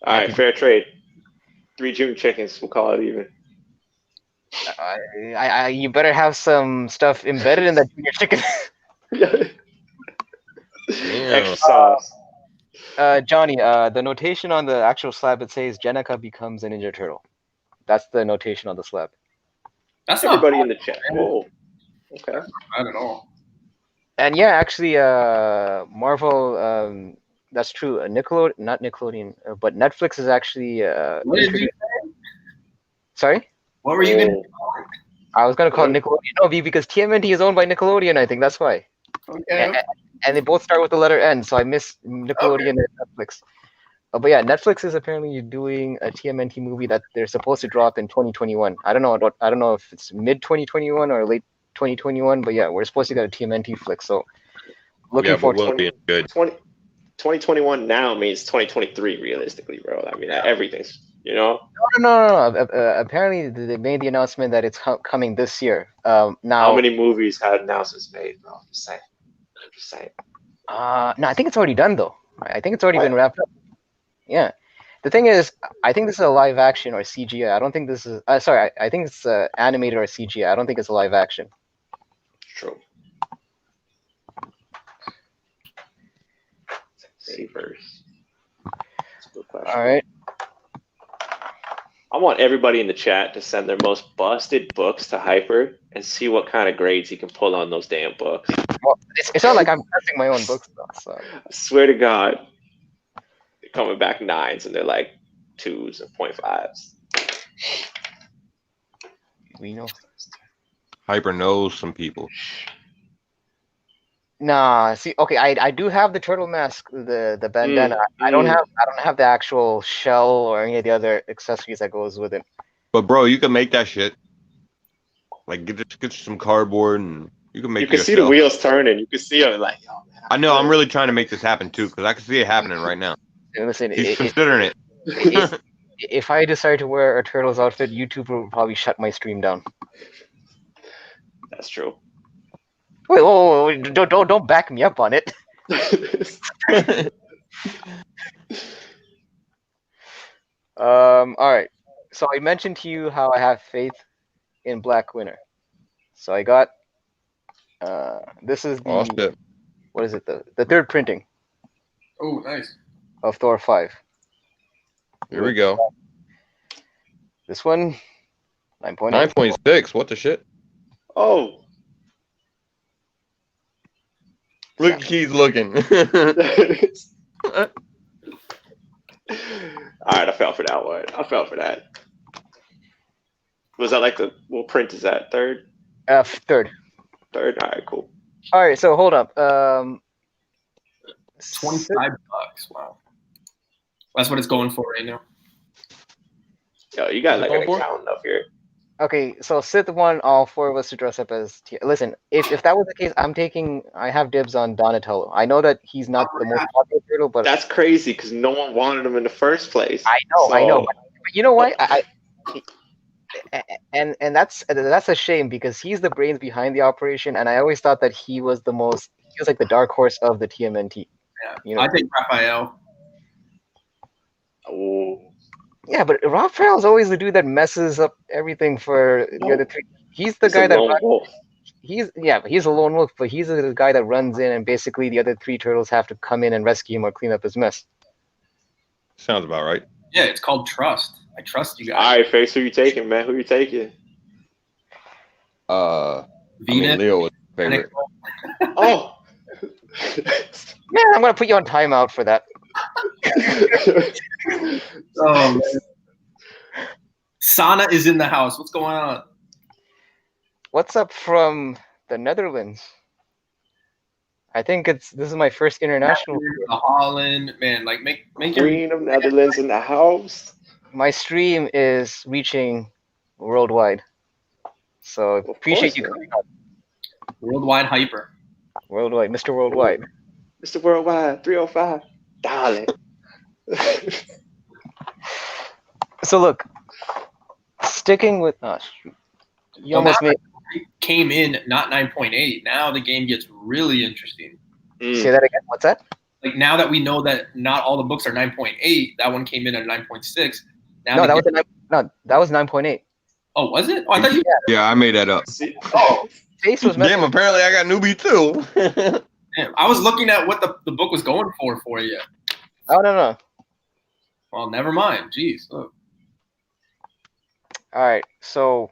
All right, fair trade. 3 June chickens. We'll call it even. You better have some stuff embedded in that junior chicken. Extra sauce. Johnny, the notation on the actual slab, it says Jenica becomes a Ninja Turtle. That's the notation on the slab. That's Everybody not in the chat. Whoa. Okay. bad at all. And yeah, actually, Marvel, that's true. Not Nickelodeon, but Netflix is actually. What did you say? Sorry? What were you going to I was going to call it Nickelodeon. No, because TMNT is owned by Nickelodeon, I think. That's why. Okay. And they both start with the letter N, so I miss Nickelodeon and Netflix. But yeah, Netflix is apparently doing a TMNT movie that they're supposed to drop in 2021. I don't know if it's mid 2021 or late 2021, but yeah, we're supposed to get a TMNT flick. So looking forward to it. Good. 2021 now means 2023 realistically, bro. I mean, everything's, No. Apparently, they made the announcement that it's coming this year. Now, how many movies had announcements made, bro? Just saying. No, I think it's already done though. I think it's already been wrapped up. Yeah. The thing is, I think this is a live action or CGI. I don't think this is. Sorry, I think it's animated or CGI. I don't think it's a live action. True. Savers. That's a good question. All right. I want everybody in the chat to send their most busted books to Hyper and see what kind of grades he can pull on those damn books. Well, it's not like I'm testing my own books though. So. I swear to God, they're coming back 9s and they're like 2s and 0.5s. We know. Hyper knows some people. Nah, see, okay, I do have the turtle mask, the bandana. I don't have the actual shell or any of the other accessories that goes with it. But bro, you can make that shit. Like get some cardboard and you can make You can your see the shell. wheels turning. You can see it like, oh man. I know. I'm really trying to make this happen too because I can see it happening right now. And listen, He's considering it. if I decide to wear a turtle's outfit, YouTube will probably shut my stream down. That's true. Wait, whoa, don't back me up on it. All right. So I mentioned to you how I have faith in Black Winter. So I got this is Oh, the shit. what is it, the third printing Oh, nice. of Thor 5. Here we go. This one 9.8. 9.6. What the shit? Oh. Look, he's looking. All right, I fell for that one. I fell for that. Was that like what print is that? Third? Third. Third? All right, cool. All right, so hold up. $25. Wow. That's what it's going for right now. Yo, you got like an Going for it? account up here. Okay, so Sith won all four of us to dress up as Listen, if that was the case, I have dibs on Donatello. I know that he's not the most popular turtle, but That's crazy because no one wanted him in the first place. I know. So- But you know what? And that's a shame because he's the brains behind the operation, and I always thought that he was like the dark horse of the TMNT. Yeah. You know? I think Raphael. Oh. Yeah, but Raphael's always the dude that messes up everything for the other three. He's the guy that he's a lone wolf, but he's the guy that runs in, and basically the other three turtles have to come in and rescue him or clean up his mess. Sounds about right. Yeah, it's called trust. I trust you guys. All right, Face, who you taking, man? Who you taking? I mean, Venus. Leo was my favorite. Oh. Man, I'm gonna put you on timeout for that. Oh, man. Sana is in the house. What's going on? What's up from the Netherlands? I think this is my first international. The Holland, man, like make your Queen of Netherlands in the house. My stream is reaching worldwide, so appreciate you coming on. worldwide hyper. Worldwide, Mr. Worldwide. Mr. Worldwide, 305. Darling. So look, sticking with you almost made. Came in not 9.8. Now the game gets really interesting. Say that again. What's that? Like now that we know that not all the books are 9.8, that one came in at 9.6. Now No, that was 9.8. Oh, was it? Oh, I thought you. Yeah, I made that up. Oh, Face was messing. Damn, apparently I got newbie too. damn. I was looking at what the book was going for you. Oh no. Well, never mind. Jeez. Look. All right, so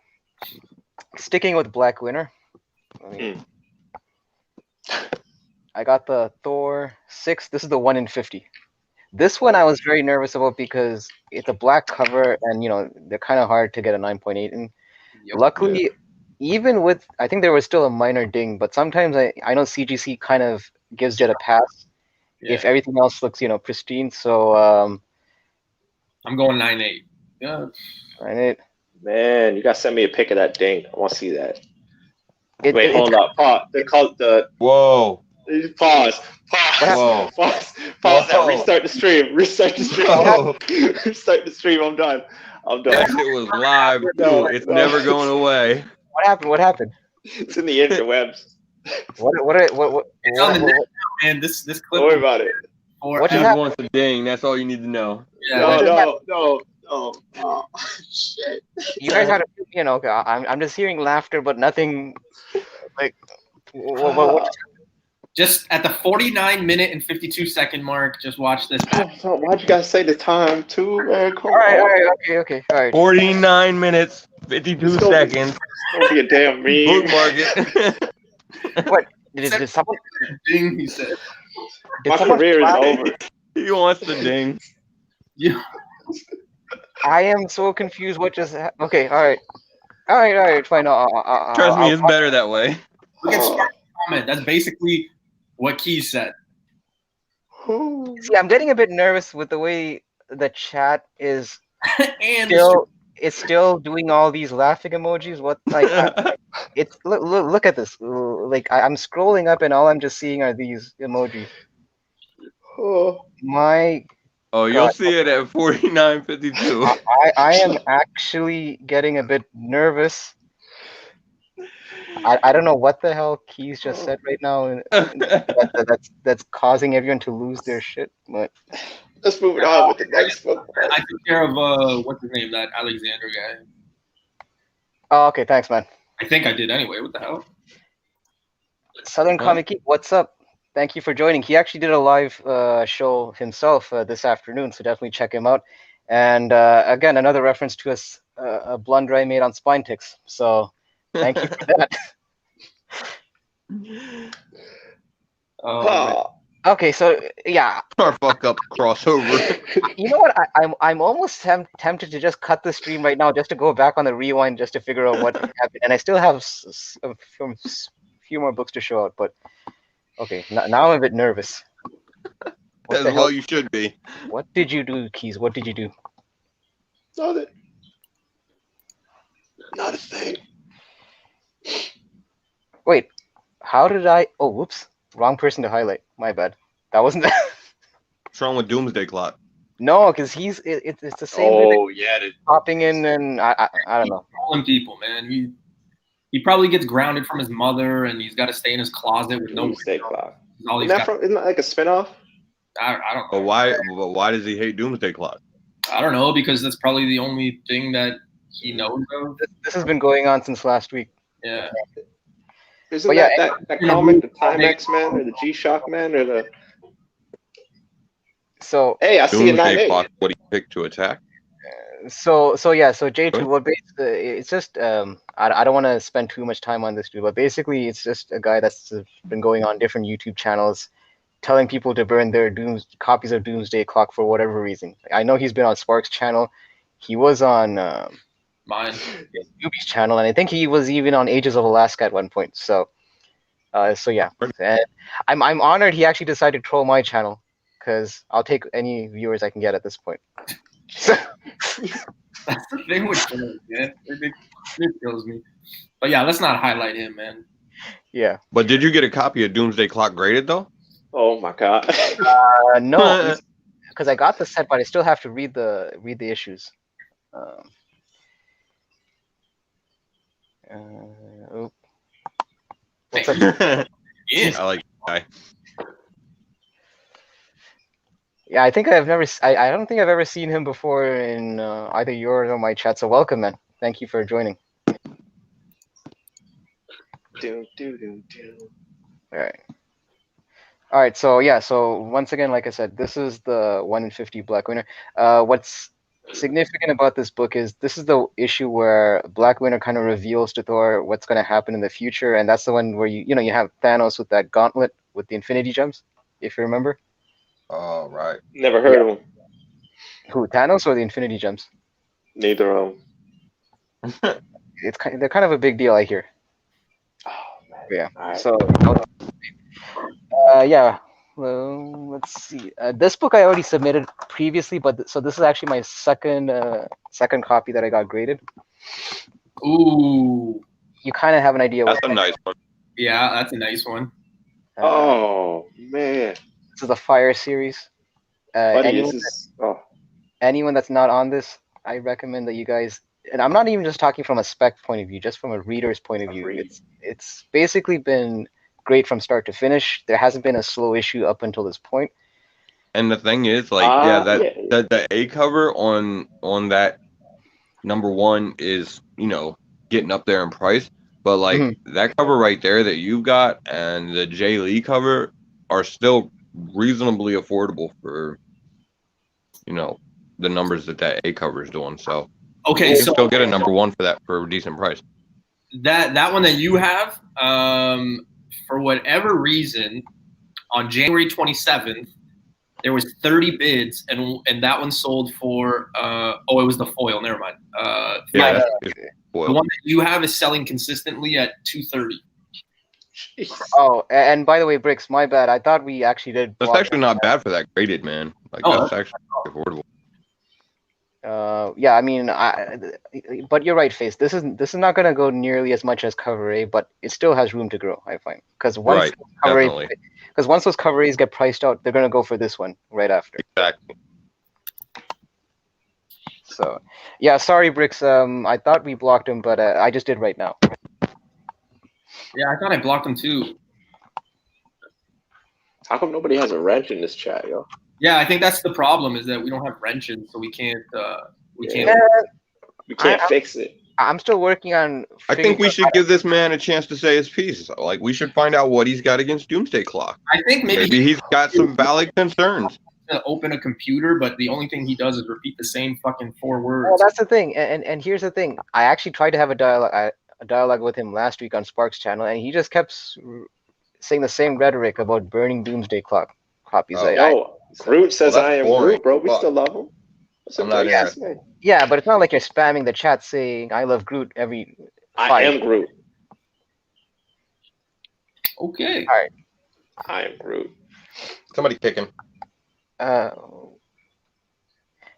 sticking with Black Winter, I got the Thor 6. This is the 1 in 50. This one I was very nervous about because it's a black cover, and they're kind of hard to get a 9.8 in. Luckily, even with, I think there was still a minor ding, but sometimes I know CGC kind of gives it a pass if everything else looks pristine. So I'm going 9.8. Yeah. 9.8. Man, you gotta send me a pic of that ding. I want to see that. Wait, hold up. Pause. They call the. Whoa. Pause. Whoa. Pause. Whoa. That. Restart the stream. Restart the stream. Whoa. Restart the stream. I'm done. That shit was live too. It's never going away. What happened? It's in the interwebs. What? It's on the net now, man. This clip. Don't worry about it. What just Just happened? wants a ding. That's all you need to know. Yeah. No. Oh, shit. You guys had I'm just hearing laughter, but nothing. Like, what Just at the 49-minute and 52-second mark, just watch this. Why'd you guys say the time too, man? Come All right, on. okay, all right. 49 minutes, 52 seconds. Don't be a damn meme. Bookmark it. What did someone? Ding, he said. Did My someone career is fly? over. He wants the ding. Yeah. I am so confused. What just happened? Okay, all right. All right, fine. Trust me, it's better that way. Look at Spark's comment. That's basically what Keys said. See, I'm getting a bit nervous with the way the chat is And it's still doing all these laughing emojis. What it's look at this. Like I'm scrolling up and all I'm just seeing are these emojis. My Oh, you'll see it at 49.52. I am actually getting a bit nervous. I don't know what the hell Keys just said right now. That's causing everyone to lose their shit. But let's move it on with the next one. I took care of what's his name, that Alexander guy. Oh, okay, thanks, man. I think I did anyway. What the hell? Southern Comic Geek, what's up? Thank you for joining. He actually did a live show himself this afternoon, so definitely check him out. And again, another reference to a blunder I made on spine ticks. So thank you for that. Okay, so yeah. Our fuck up crossover. You know what? I'm almost tempted to just cut the stream right now, just to go back on the rewind, just to figure out what happened. And I still have a few more books to show out, but okay, now I'm a bit nervous. As well, you should be. What did you do, Keys? What did you do? Not a thing. Wait, how did I? Oh, whoops! Wrong person to highlight. My bad. That wasn't. What's wrong with Doomsday Clock? No, because it's the same. Oh yeah, it is. Popping in, and I don't know. Calling people, man. He probably gets grounded from his mother, and he's got to stay in his closet with no. Doomsday Clock. All Isn't that like a spinoff? I don't know. But why does he hate Doomsday Clock? I don't know, because that's probably the only thing that he knows of. This has been going on since last week. Yeah. Isn't that comic, the Time X-Men or the G-Shock Man or the? So hey, I see a 9/8. Clock. What he picked to attack? So J2. What it's just I don't want to spend too much time on this dude, but basically it's just a guy that's been going on different YouTube channels, telling people to burn their copies of Doomsday Clock for whatever reason. I know he's been on Spark's channel. He was on Mine. Yubi's channel, and I think he was even on Ages of Alaska at one point. So yeah, and I'm honored he actually decided to troll my channel, because I'll take any viewers I can get at this point. That's the thing with him, man. It kills me. But yeah, let's not highlight him, man. Yeah. But did you get a copy of Doomsday Clock graded though? Oh my god. No, because I got the set, but I still have to read the issues. What's up? Yeah. I like that guy. Yeah, I think I don't think I've ever seen him before in either yours or my chat. So welcome, man. Thank you for joining. All right. So yeah. So once again, like I said, this is the 1 in 50 Black Winter. What's significant about this book is this is the issue where Black Winter kind of reveals to Thor what's going to happen in the future, and that's the one where you have Thanos with that gauntlet with the Infinity Gems, if you remember. Oh, right. Never heard of him. Who, Thanos or the Infinity Gems? Neither of them. They're kind of a big deal, I hear. Oh man. Yeah. Right. So, yeah. Well, let's see. This book I already submitted previously, but so this is actually my second copy that I got graded. Ooh. You kind of have an idea. That's a nice one. Yeah, that's a nice one. Oh man. This is the Fire series. Anyone that's not on this, I recommend that you guys. And I'm not even just talking from a spec point of view, just from a reader's point of view. It's basically been great from start to finish. There hasn't been a slow issue up until this point. And the thing is, like, the A cover on that #1 is, getting up there in price. But like that cover right there that you've got and the Jay Lee cover are still reasonably affordable for, the numbers that A cover is doing. So okay, you so can still get a #1 for that for a decent price. That one that you have, for whatever reason, on January 27th, there was 30 bids, and that one sold for it was the foil. Never mind. The one that you have is selling consistently at $230. Oh, and by the way, Bricks, my bad. I thought we actually did. That's actually not bad for that graded, man. Like that's actually affordable. Yeah, I mean, but you're right, Face. This is not gonna go nearly as much as Cover A, but it still has room to grow. I find because once those Cover A's get priced out, they're gonna go for this one right after. Exactly. So, yeah, sorry, Bricks. I thought we blocked him, but I just did right now. Yeah, I thought I blocked him too. How come nobody has a wrench in this chat, yo? Yeah, I think that's the problem is that we don't have wrenches, so we can't fix it. I'm still working on. I think we should give this man a chance to say his piece. Like we should find out what he's got against Doomsday Clock. I think maybe he's got some valid concerns. To open a computer, but the only thing he does is repeat the same fucking 4 words. Well, that's the thing, and here's the thing. I actually tried to have a dialogue with him last week on Sparks channel, and he just kept saying the same rhetoric about burning Doomsday Clock copies. Groot says I am Groot, bro. We still love him. Yeah, but it's not like you're spamming the chat saying I love Groot every. I am Groot. Okay. All right. I am Groot. Somebody kicking.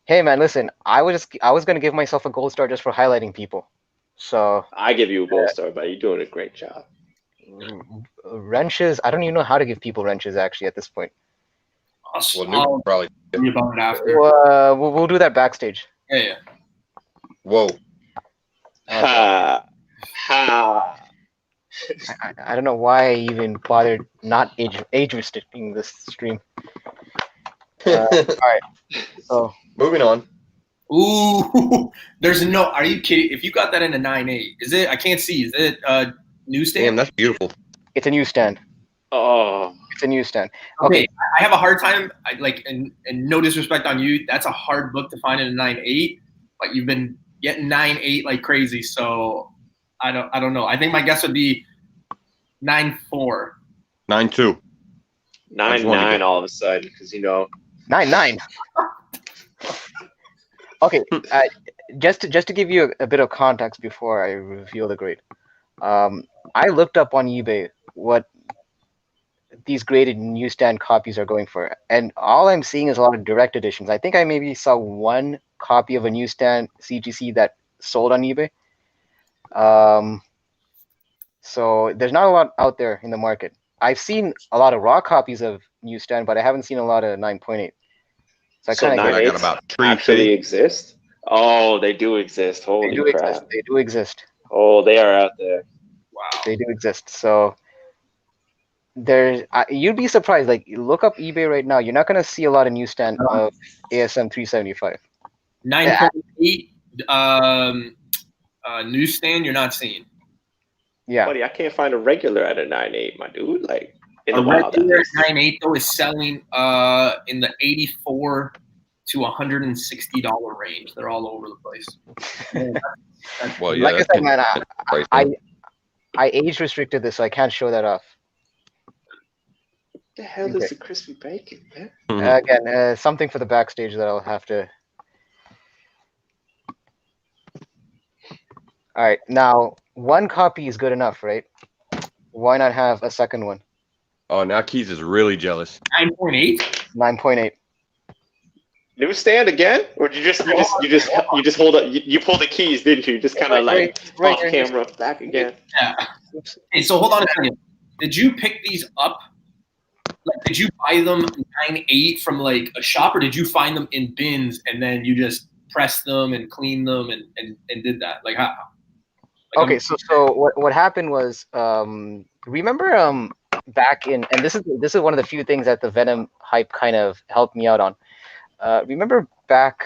Hey man, listen. I was gonna give myself a gold star just for highlighting people. So I give you a gold star, but you're doing a great job. Wrenches. I don't even know how to give people wrenches actually at this point. I'll probably tell you about it after. We'll do that backstage. Yeah. Whoa. Ha. I don't know why I even bothered not age restricting this stream. All right. So moving on. Ooh, there's no. Are you kidding? If you got that in a 9.8, is it? I can't see. Is it newsstand? Damn, that's beautiful. It's a newsstand. Oh, it's a newsstand. Okay, I have a hard time. And no disrespect on you, that's a hard book to find in a 9.8. But you've been getting 9.8 like crazy, so I don't know. I think my guess would be 9.4. 9.2. 9.9 all of a sudden because 9.9. Okay, just to give you a bit of context before I reveal the grade, I looked up on eBay what these graded newsstand copies are going for, and all I'm seeing is a lot of direct editions. I think I maybe saw one copy of a newsstand CGC that sold on eBay. So there's not a lot out there in the market. I've seen a lot of raw copies of newsstand, but I haven't seen a lot of 9.8. So I kind of got about actually exist. Oh, they do exist. Holy crap! They do exist. Oh, they are out there. Wow, they do exist. So there's you'd be surprised. Like look up eBay right now. You're not gonna see a lot of newsstand of ASM 375. 9.8 newsstand. You're not seeing. Yeah, buddy, I can't find a regular at a 9.8, my dude. Like in a the wild. regular 9.8 though is selling in the $84 to $160 range. They're all over the place. Well, yeah. Like I said, man, I age restricted this, so I can't show that off. What the hell is the crispy bacon, man? Again, something for the backstage that I'll have to. All right, now one copy is good enough, right? Why not have a second one? Oh, now Keys is really jealous. 9.8. 9.8. Newsstand again, or you just hold up? You pulled the keys, didn't you? Just kind of off camera, back again. Yeah. Hey, so hold on a second. Did you pick these up? Like, did you buy them 9.8 from like a shop, or did you find them in bins and then you just pressed them and cleaned them and did that? Like how? Like okay, so what happened was remember back in, and this is one of the few things that the Venom hype kind of helped me out on. Remember back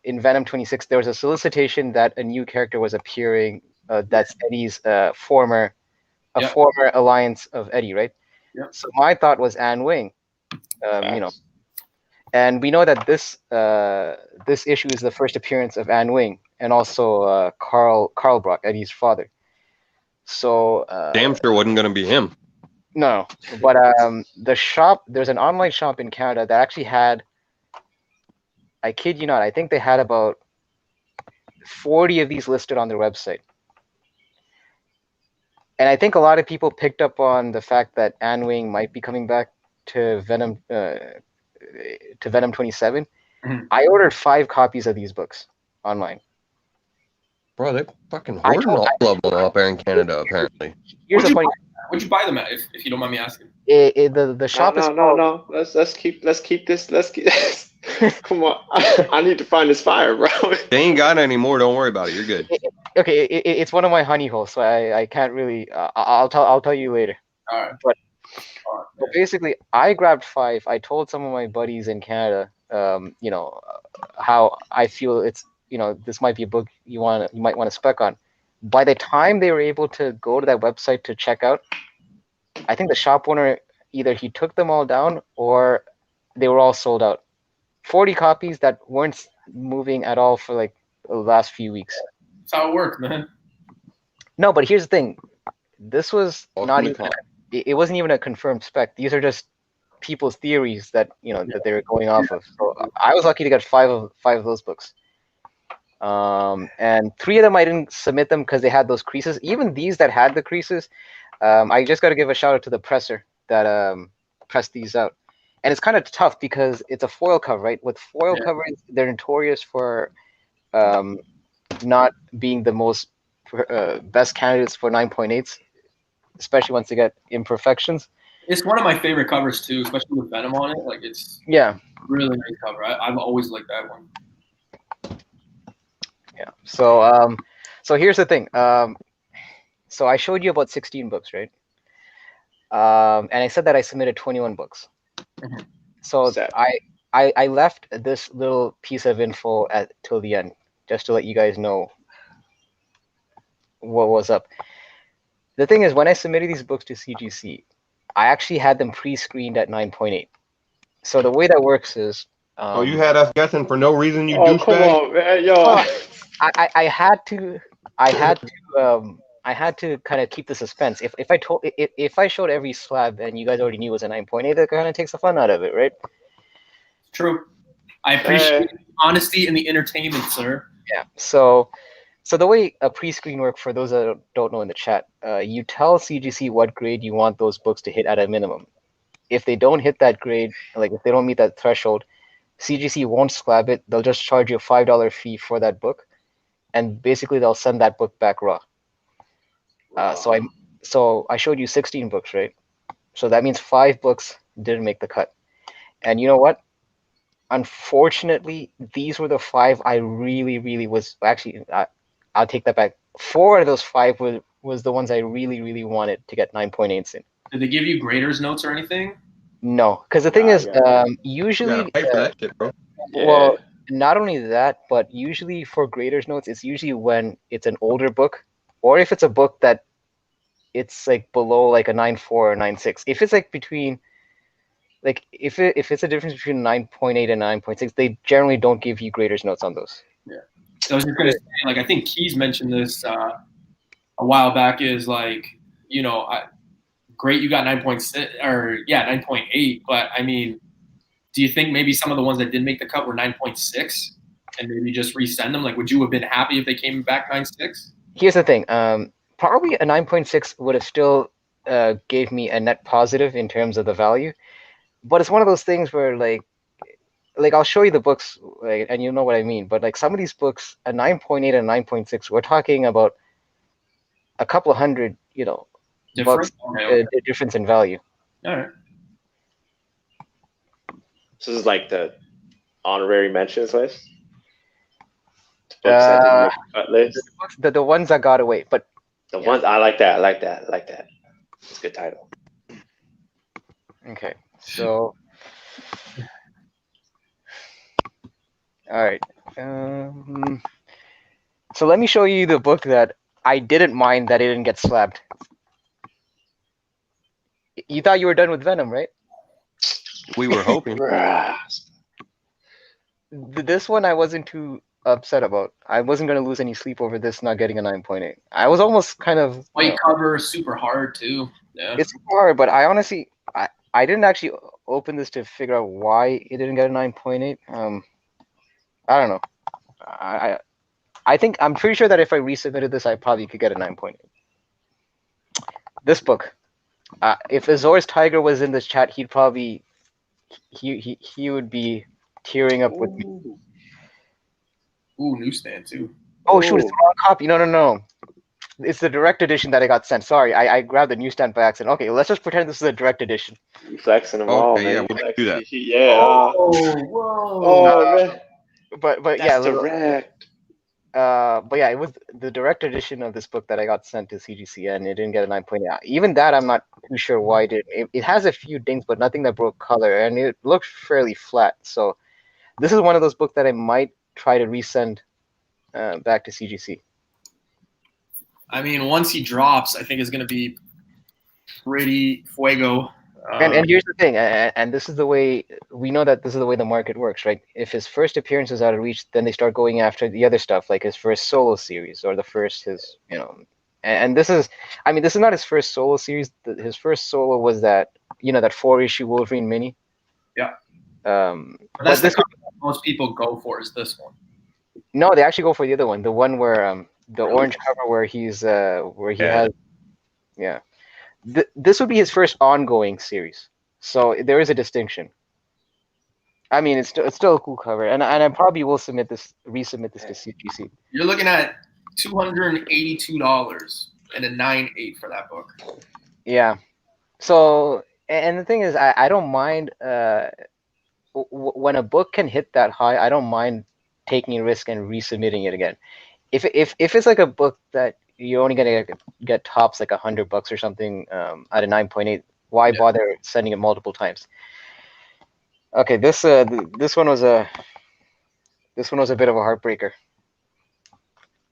in Venom 26, there was a solicitation that a new character was appearing. That's Eddie's former alliance of Eddie, right? Yep. So my thought was Anne Wing, and we know that this issue is the first appearance of Anne Wing and also Carl Brock, Eddie's father. So damn sure wasn't gonna be him. No, but the shop, there's an online shop in Canada that actually had, I kid you not, I think they had about 40 of these listed on their website. And I think a lot of people picked up on the fact that Anne Wing might be coming back to Venom 27. Mhm. I ordered 5 copies of these books online. Bro, they fucking hoarding all of them up there in Canada, apparently. Here's the funny. Where'd you buy them at, if you don't mind me asking? The shop is called. No. Let's keep this. Let's keep. Come on, I need to find this fire, bro. They ain't got any more. Don't worry about it. You're good. Okay, it's one of my honey holes, so I can't really. I'll tell you later. All right. But basically, I grabbed 5. I told some of my buddies in Canada, how I feel it's, this might be a book you might want to spec on. By the time they were able to go to that website to check out, I think the shop owner, either he took them all down or they were all sold out. 40 copies that weren't moving at all for like the last few weeks. That's how it works, man. No, but here's the thing. This was not even. It wasn't even a confirmed spec. These are just people's theories that that they were going off of. So I was lucky to get 5 of those books. And 3 of them I didn't submit them because they had those creases. Even these that had the creases, I just got to give a shout out to the presser that pressed these out. And it's kind of tough because it's a foil cover, right? With foil covers, they're notorious for not being the most best candidates for 9.8s, especially once they get imperfections. It's one of my favorite covers too, especially with Venom on it. Like, it's really nice cover. I've always liked that one. Yeah. So so here's the thing. So I showed you about 16 books, right? And I said that I submitted 21 books. Mhm. So I left this little piece of info till the end, just to let you guys know what was up. The thing is, when I submitted these books to CGC, I actually had them pre-screened at 9.8. So the way that works is. You had us guessing for no reason, you douchebag? Come on, man, yo. I had to kind of keep the suspense. If I showed every slab and you guys already knew it was a 9.8, that kind of takes the fun out of it, right? True. I appreciate the honesty and the entertainment, sir. Yeah. So the way a pre-screen works, for those that don't know in the chat, you tell CGC what grade you want those books to hit at a minimum. If they don't hit that grade, like if they don't meet that threshold, CGC won't slab it. They'll just charge you a $5 fee for that book, and basically they'll send that book back raw. So I showed you 16 books, right? So that means 5 books didn't make the cut. And you know what? Unfortunately, these were the 5 I really was actually. I'll take that back. 4 of those 5 was the ones I really wanted to get 9.8s in. Did they give you graders notes or anything? No, because the thing is, usually. Pay for that shit, bro. Well, not only that, but usually for graders notes, it's usually when it's an older book, or if it's a book that it's like below like a 9.4 or 9.6. If it's like between, like if it's a difference between 9.8 and 9.6, they generally don't give you graders notes on those. Yeah. So I was just gonna say, like, I think Keys mentioned this a while back. Is like, great, you got 9.6 or 9.8, but I mean, do you think maybe some of the ones that did make the cut were 9.6 and maybe just resend them? Like, would you have been happy if they came back 9.6? Here's the thing. Probably a 9.6 would have still gave me a net positive in terms of the value, but it's one of those things where like I'll show you the books, like, and you'll know what I mean. But like some of these books, a 9.8 and 9.6, we're talking about a couple of hundred, bucks, difference in value. All right. This is like the honorary mentions list. Cut list. The ones that got away, but the ones I like that. I like that. It's a good title. Okay, so all right. So let me show you the book that I didn't mind that it didn't get slabbed. You thought you were done with Venom, right? We were hoping. This one I wasn't too upset about. I wasn't going to lose any sleep over this not getting a 9.8. I was almost kind of... White cover, super hard too. Yeah. It's super hard, but I honestly... I didn't actually open this to figure out why it didn't get a 9.8. I don't know. I'm pretty sure that if I resubmitted this, I probably could get a 9.8. This book. If Azor's Tiger was in this chat, he'd probably he would be tearing up with me. Ooh, newsstand too. Oh shoot, it's the wrong copy. No. It's the direct edition that I got sent. Sorry, I grabbed the newsstand by accident. Okay, let's just pretend this is a direct edition. You flexing them all, man. Yeah, we'll do that. Yeah. Whoa. Man. But That's yeah, direct. but yeah, it was the direct edition of this book that I got sent to CGC, and it didn't get a 9.8. Even that, I'm not too sure why it has a few dings, but nothing that broke color, and it looks fairly flat. So this is one of those books that I might try to resend back to CGC. I mean, once he drops, I think it's going to be pretty fuego. And here's the thing, and this is the way we know that this is the way the market works, right? If his first appearance is out of reach, then they start going after the other stuff, like his first solo series or and this is, I mean, this is not his first solo series. His first solo was that 4-issue Wolverine mini. Yeah. But that's this the most people go for is this one. No, they actually go for the other one, the one where the orange cover where he's has. This would be his first ongoing series, so there is a distinction. I mean, it's still a cool cover, and I probably will resubmit this to CGC. You're looking at $282 and a 9.8 for that book. Yeah. So, and the thing is, I don't mind when a book can hit that high. I don't mind taking a risk and resubmitting it again. If it's like a book that you're only gonna get tops like $100 or something at a 9.8, why bother sending it multiple times? Okay, this one was a bit of a heartbreaker,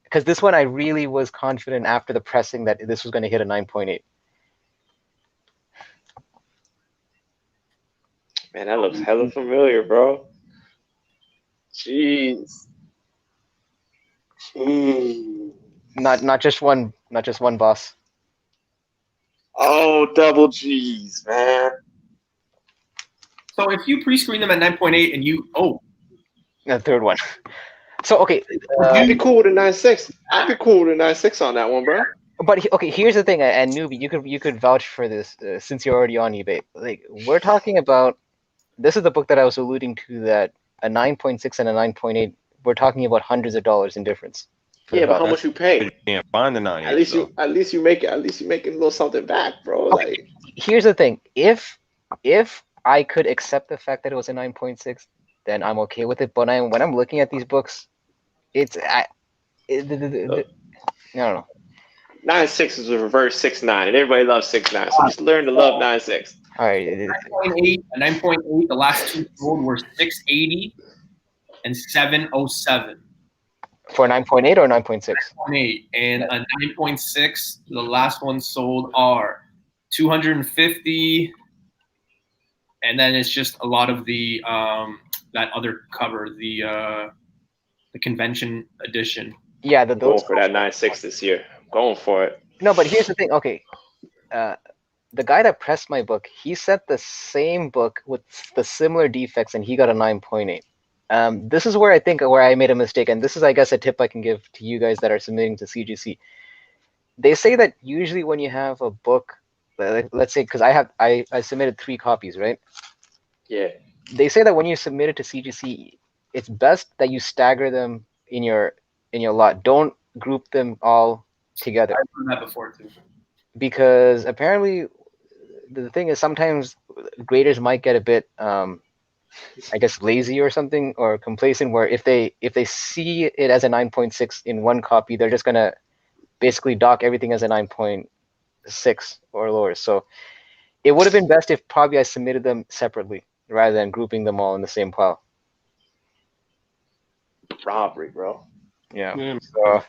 because this one I really was confident after the pressing that this was going to hit a 9.8. Man, that looks hella familiar, bro. Jeez. Not just one boss. Oh, double G's, man. So if you pre-screen them at 9.8 and The third one. So okay, I'd be cool with a 9.6. I'd be cool with a 9.6 on that one, bro. But okay, here's the thing, and newbie, you could vouch for this since you're already on eBay. Like, we're talking about, this is the book that I was alluding to, that a 9.6 and a 9.8, we're talking about hundreds of dollars in difference. Yeah, but how much you pay? You can't find the 9.8. At least you make a little something back, bro. Okay. Like, here's the thing: if I could accept the fact that it was a 9.6, then I'm okay with it. But when I'm looking at these books, I don't know. 9.6 is a reverse 6.9, and everybody loves 6.9. So just learn to love 9.6. All right. 9.8, the last two sold were 680 and 707. For 9.8 or 9.6? 9.8 and a 9.6. The last one sold are 250, and then it's just a lot of the that other cover, the convention edition. Yeah, going for that 9.6 this year. Going for it. No, but here's the thing. Okay, the guy that pressed my book, he sent the same book with the similar defects, and he got a 9.8. This is where I think where I made a mistake, and this is, I guess, a tip I can give to you guys that are submitting to CGC. They say that usually when you have a book, let's say, because I submitted 3 copies, right? Yeah. They say that when you submit it to CGC, it's best that you stagger them in your lot. Don't group them all together. I've heard that before too. Because apparently, the thing is, sometimes graders might get a bit, I guess, lazy or something, or complacent, where if they see it as a 9.6 in one copy, they're just gonna basically dock everything as a 9.6 or lower. So it would have been best if probably I submitted them separately rather than grouping them all in the same pile. Robbery, bro. Yeah. So,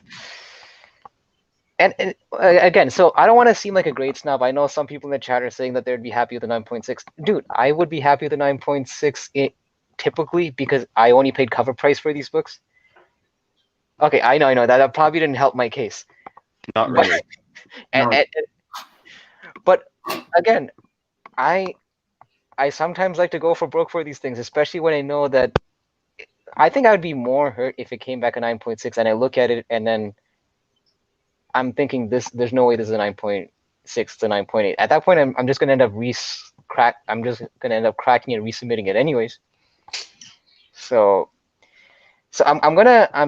and again, so I don't want to seem like a grade snob. I know some people in the chat are saying that they'd be happy with the 9.6. Dude, I would be happy with the 9.6 typically, because I only paid cover price for these books. Okay, I know that probably didn't help my case. Not really. But again, I sometimes like to go for broke for these things, especially when I know that I think I would be more hurt if it came back a 9.6 and I look at it and then I'm thinking there's no way this is a 9.8. 9.6 to 9.8. At that point, I'm just gonna end up I'm just gonna end up cracking it, resubmitting it anyways. So I'm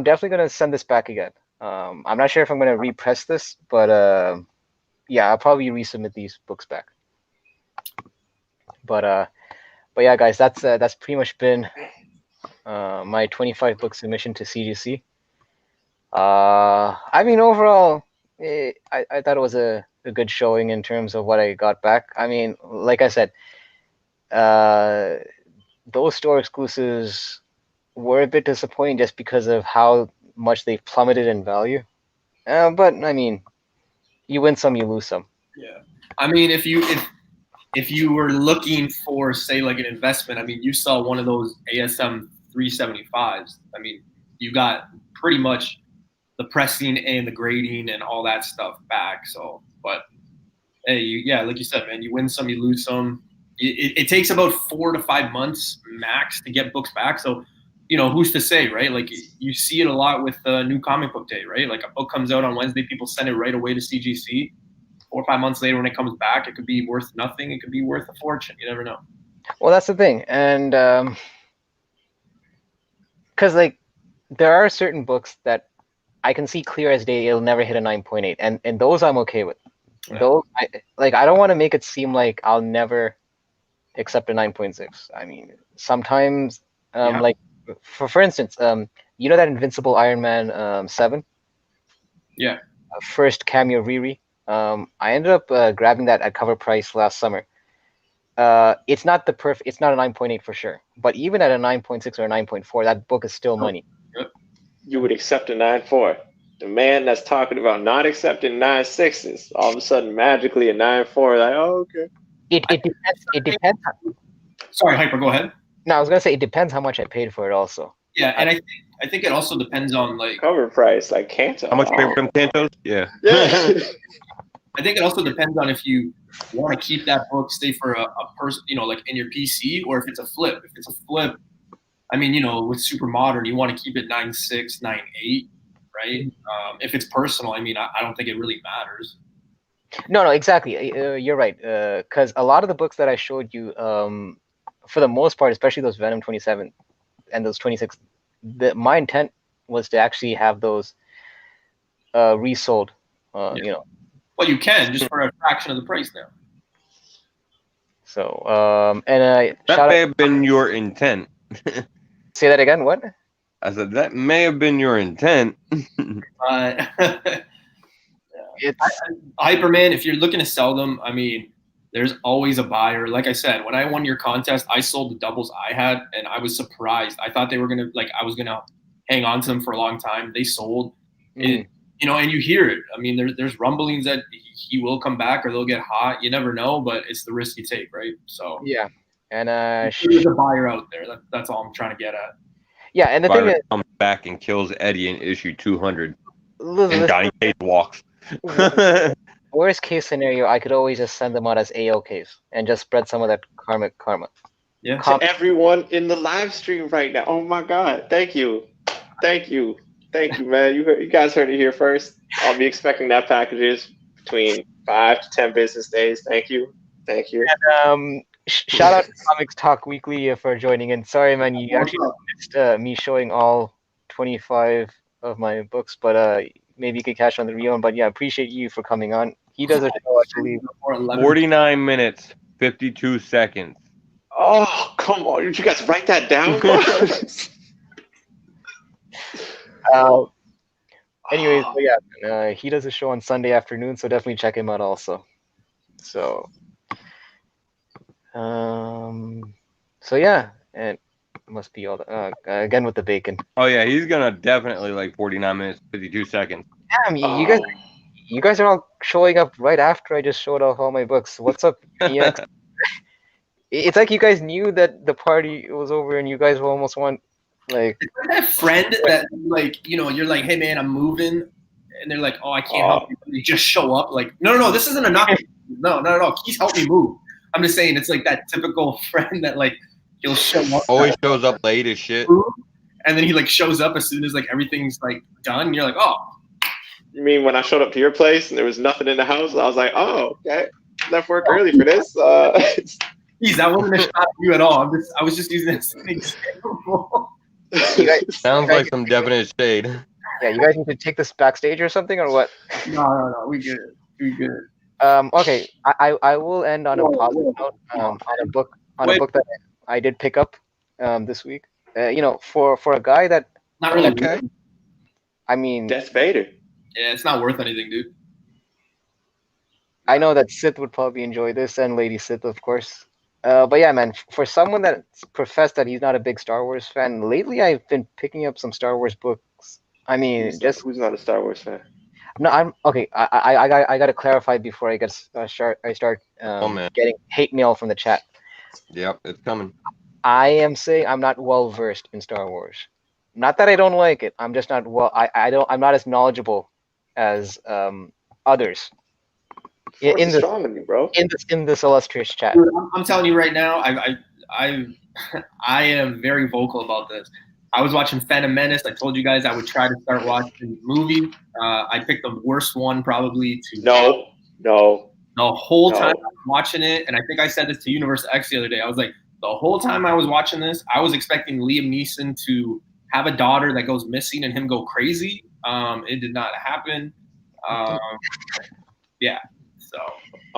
definitely gonna send this back again. I'm not sure if I'm gonna repress this, but yeah, I'll probably resubmit these books back. But yeah, guys, that's pretty much been my 25 book submission to CGC. I mean, overall, I thought it was a good showing in terms of what I got back. I mean, like I said, those store exclusives were a bit disappointing just because of how much they've plummeted in value. But I mean, you win some, you lose some. Yeah, I mean, if you were looking for, say, like an investment, I mean, you saw one of those ASM 375s. I mean, you got pretty much the pressing and the grading and all that stuff back. So, but hey, yeah, like you said, man, you win some, you lose some. It takes about 4 to 5 months max to get books back. So, you know, who's to say, right? Like you see it a lot with New Comic Book Day, right? Like a book comes out on Wednesday, people send it right away to CGC. 4 or 5 months later, when it comes back, it could be worth nothing. It could be worth a fortune. You never know. Well, that's the thing, and because like there are certain books that I can see clear as day it'll never hit a 9.8, and those I'm okay with. Yeah. Those I don't want to make it seem like I'll never accept a 9.6. I mean, sometimes like for instance, you know that Invincible Iron Man 7? Yeah. First cameo Riri. I ended up grabbing that at cover price last summer. It's not a 9.8 for sure, but even at a 9.6 or a 9.4, that book is still money. You would accept a 9.4. The man that's talking about not accepting 9.6s, all of a sudden magically a 9.4, like, oh, okay. It depends. It depends. Sorry, Hyper, go ahead. No, I was gonna say it depends how much I paid for it also. Yeah, and I think it also depends on like cover price, like Kanto. How much you pay for them Kantos? Yeah. I think it also depends on if you want to keep that book, stay for a person, you know, like in your PC, or if it's a flip. If it's a flip, I mean, you know, with Super Modern, you want to keep it 9.6, 9.8, right? If it's personal, I mean, I don't think it really matters. No, exactly. You're right. Because a lot of the books that I showed you, for the most part, especially those Venom 27 and those 26, my intent was to actually have those resold. You know. Well, you can just for a fraction of the price now. So, and that may have been your intent. Say that again. What? I said that may have been your intent. Hyperman, if you're looking to sell them, I mean, there's always a buyer. Like I said, when I won your contest, I sold the doubles I had, and I was surprised. I thought they were gonna I was gonna hang on to them for a long time. They sold, you know, and you hear it. I mean, there's rumblings that he will come back or they'll get hot. You never know, but it's the risk you take, right? So yeah, and there's a buyer out there. That's all I'm trying to get at. Yeah, and the thing is, comes back and kills Eddie in issue 200, and Johnny Cage walks. Worst case scenario, I could always just send them out as AOKs and just spread some of that karma. Yeah. To everyone in the live stream right now. Oh my God! Thank you, man. You guys heard it here first. I'll be expecting that packages between 5 to 10 business days. Thank you. And, shout out to Comics Talk Weekly for joining in. Sorry, man, you actually missed me showing all 25 of my books, but maybe you could catch on the real one. But yeah, appreciate you for coming on. He does a show, I believe. 49 minutes, 52 seconds. Oh, come on. Did you guys write that down? Anyways, but yeah, he does a show on Sunday afternoon, so definitely check him out also. So yeah, and must be all the, again with the bacon. Oh yeah, he's gonna definitely like 49 minutes, 52 seconds. Damn, you guys are all showing up right after I just showed off all my books. What's up? It's like you guys knew that the party was over and you guys almost want like that friend that like, you know, you're like, hey man, I'm moving, and they're like, oh, I can't help you. They just show up like, no, this isn't a knock. No, not at all. He's helped me move. I'm just saying, it's like that typical friend that like he'll show up. Always shows up late as shit. And then he like shows up as soon as like everything's like done. And you're like, oh, You mean when I showed up to your place and there was nothing in the house? I was like, oh, okay, left work early for this. Jeez, that wasn't a shot at you at all. I was just using this as an example. Sounds like some definite shade. Yeah, you guys need to take this backstage or something, or what? No, we good. We good. Okay, I will end on a positive note. On a book that I did pick up this week. For a guy that Not really. Okay. I mean, Death Vader. Yeah, it's not worth anything, dude. I know that Sith would probably enjoy this, and Lady Sith, of course. But yeah, man, for someone that's professed that he's not a big Star Wars fan, lately I've been picking up some Star Wars books. I mean, Who's not a Star Wars fan? No, I'm okay. I got to clarify before I start getting hate mail from the chat. Yep, it's coming. I am saying I'm not well versed in Star Wars. Not that I don't like it. I'm just not I'm not as knowledgeable as others in this strong on you, bro. in this illustrious chat. Dude, I'm telling you right now, I am very vocal about this. I was watching Phantom Menace. I told you guys I would try to start watching movies. I picked the worst one probably to. No. The whole time I was watching it, and I think I said this to Universe X the other day. I was like, the whole time I was watching this, I was expecting Liam Neeson to have a daughter that goes missing and him go crazy. It did not happen. Yeah. So.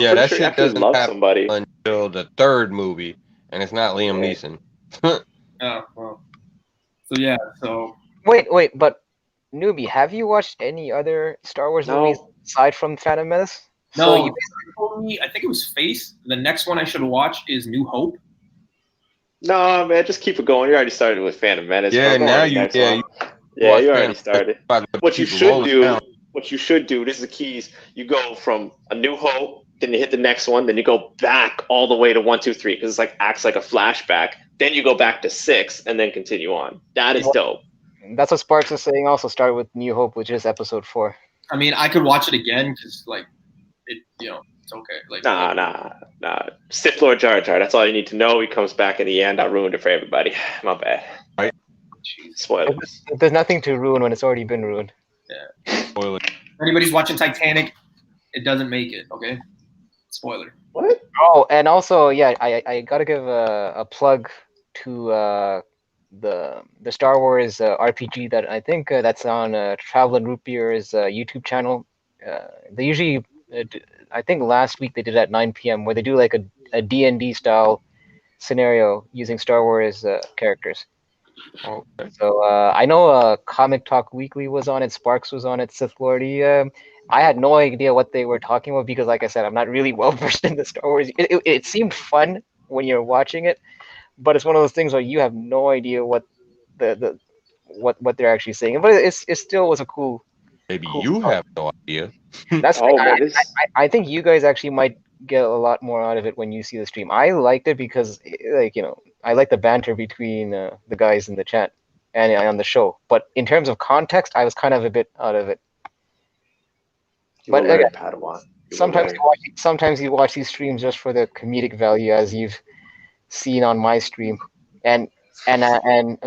Yeah, that shit doesn't happen until the third movie, and it's not Liam Neeson. Oh well. So yeah, so wait, but newbie, have you watched any other Star Wars movies aside from Phantom Menace? No, so you told me, I think it was Face. The next one I should watch is New Hope. No, man, just keep it going. You already started with Phantom Menace. Yeah, now you you already started. What you should do, this is the keys. You go from A New Hope, then you hit the next one, then you go back all the way to 1, 2, 3, because it's acts like a flashback. Then you go back to 6 and then continue on. That is dope. That's what Sparks is saying. Also start with New Hope, which is episode 4. I mean, I could watch it again because, it's okay. Nah. Sith Lord Jar Jar. That's all you need to know. He comes back in the end. I ruined it for everybody. My bad. Right. Spoilers. There's nothing to ruin when it's already been ruined. Yeah. Spoiler. If anybody's watching Titanic, it doesn't make it. Okay. Spoiler. What? Oh, and also, yeah, I gotta give a plug to the Star Wars RPG that I think that's on Travel and Root Beer's YouTube channel. They usually, I think last week they did at 9 p.m. where they do like a D&D style scenario using Star Wars characters. Okay. So I know Comic Talk Weekly was on it, Sparks was on it, Sith Lordy. I had no idea what they were talking about because, like I said, I'm not really well versed in the Star Wars. It seemed fun when you're watching it, but it's one of those things where you have no idea what what they're actually saying. But it still was a cool. Maybe you have no idea. That's I think you guys actually might get a lot more out of it when you see the stream. I liked it because, I like the banter between the guys in the chat and on the show. But in terms of context, I was kind of a bit out of it. But again, sometimes you watch these streams just for the comedic value, as you've seen on my stream, and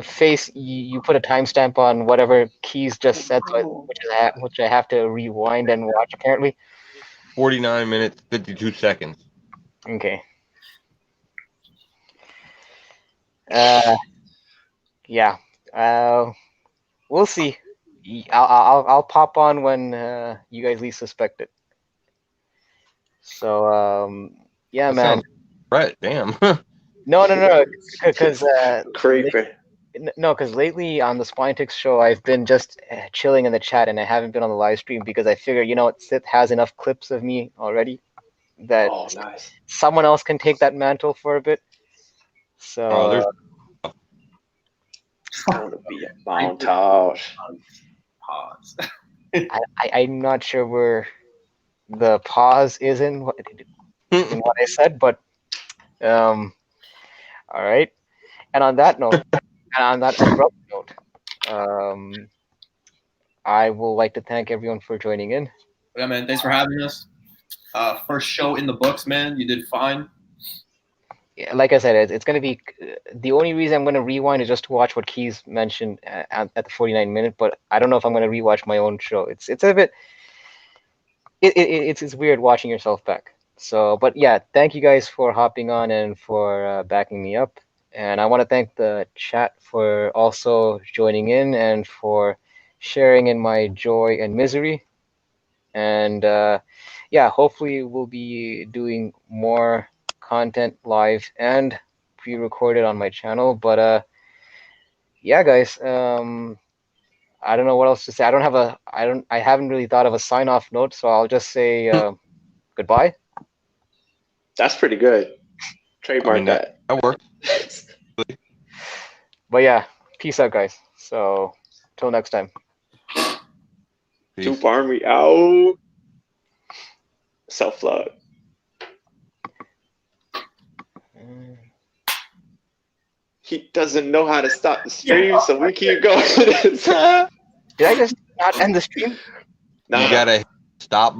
Face, you put a timestamp on whatever Keys just said, which I have to rewind and watch apparently. 49 minutes 52 seconds. Okay. Yeah. We'll see. I'll pop on when you guys least suspect it. So yeah, man. Right, damn. No, because creepy. No, because lately on the Spinetics show, I've been just chilling in the chat and I haven't been on the live stream because I figured, Sith has enough clips of me already that someone else can take that mantle for a bit. So it's going to be a montage. Pause. I'm not sure where the pause is in what I said, but all right. And on that note, and on that abrupt note, I would like to thank everyone for joining in. Yeah, man. Thanks for having us. First show in the books, man. You did fine. Yeah, like I said, it's going to be the only reason I'm going to rewind is just to watch what Keys mentioned at the 49 minute. But I don't know if I'm going to rewatch my own show. It's a bit. it's weird watching yourself back. So, but yeah, thank you guys for hopping on and for backing me up. And I want to thank the chat for also joining in and for sharing in my joy and misery. And yeah, hopefully we'll be doing more content live and pre-recorded on my channel. But yeah, guys, I don't know what else to say. I haven't really thought of a sign-off note, so I'll just say goodbye. That's pretty good. I Trademark mean, that works. But yeah, peace out, guys. So till next time. Peace. Dupe Army out. Self-love. He doesn't know how to stop the stream, so we keep going. Did I just not end the stream? Nah. You gotta stop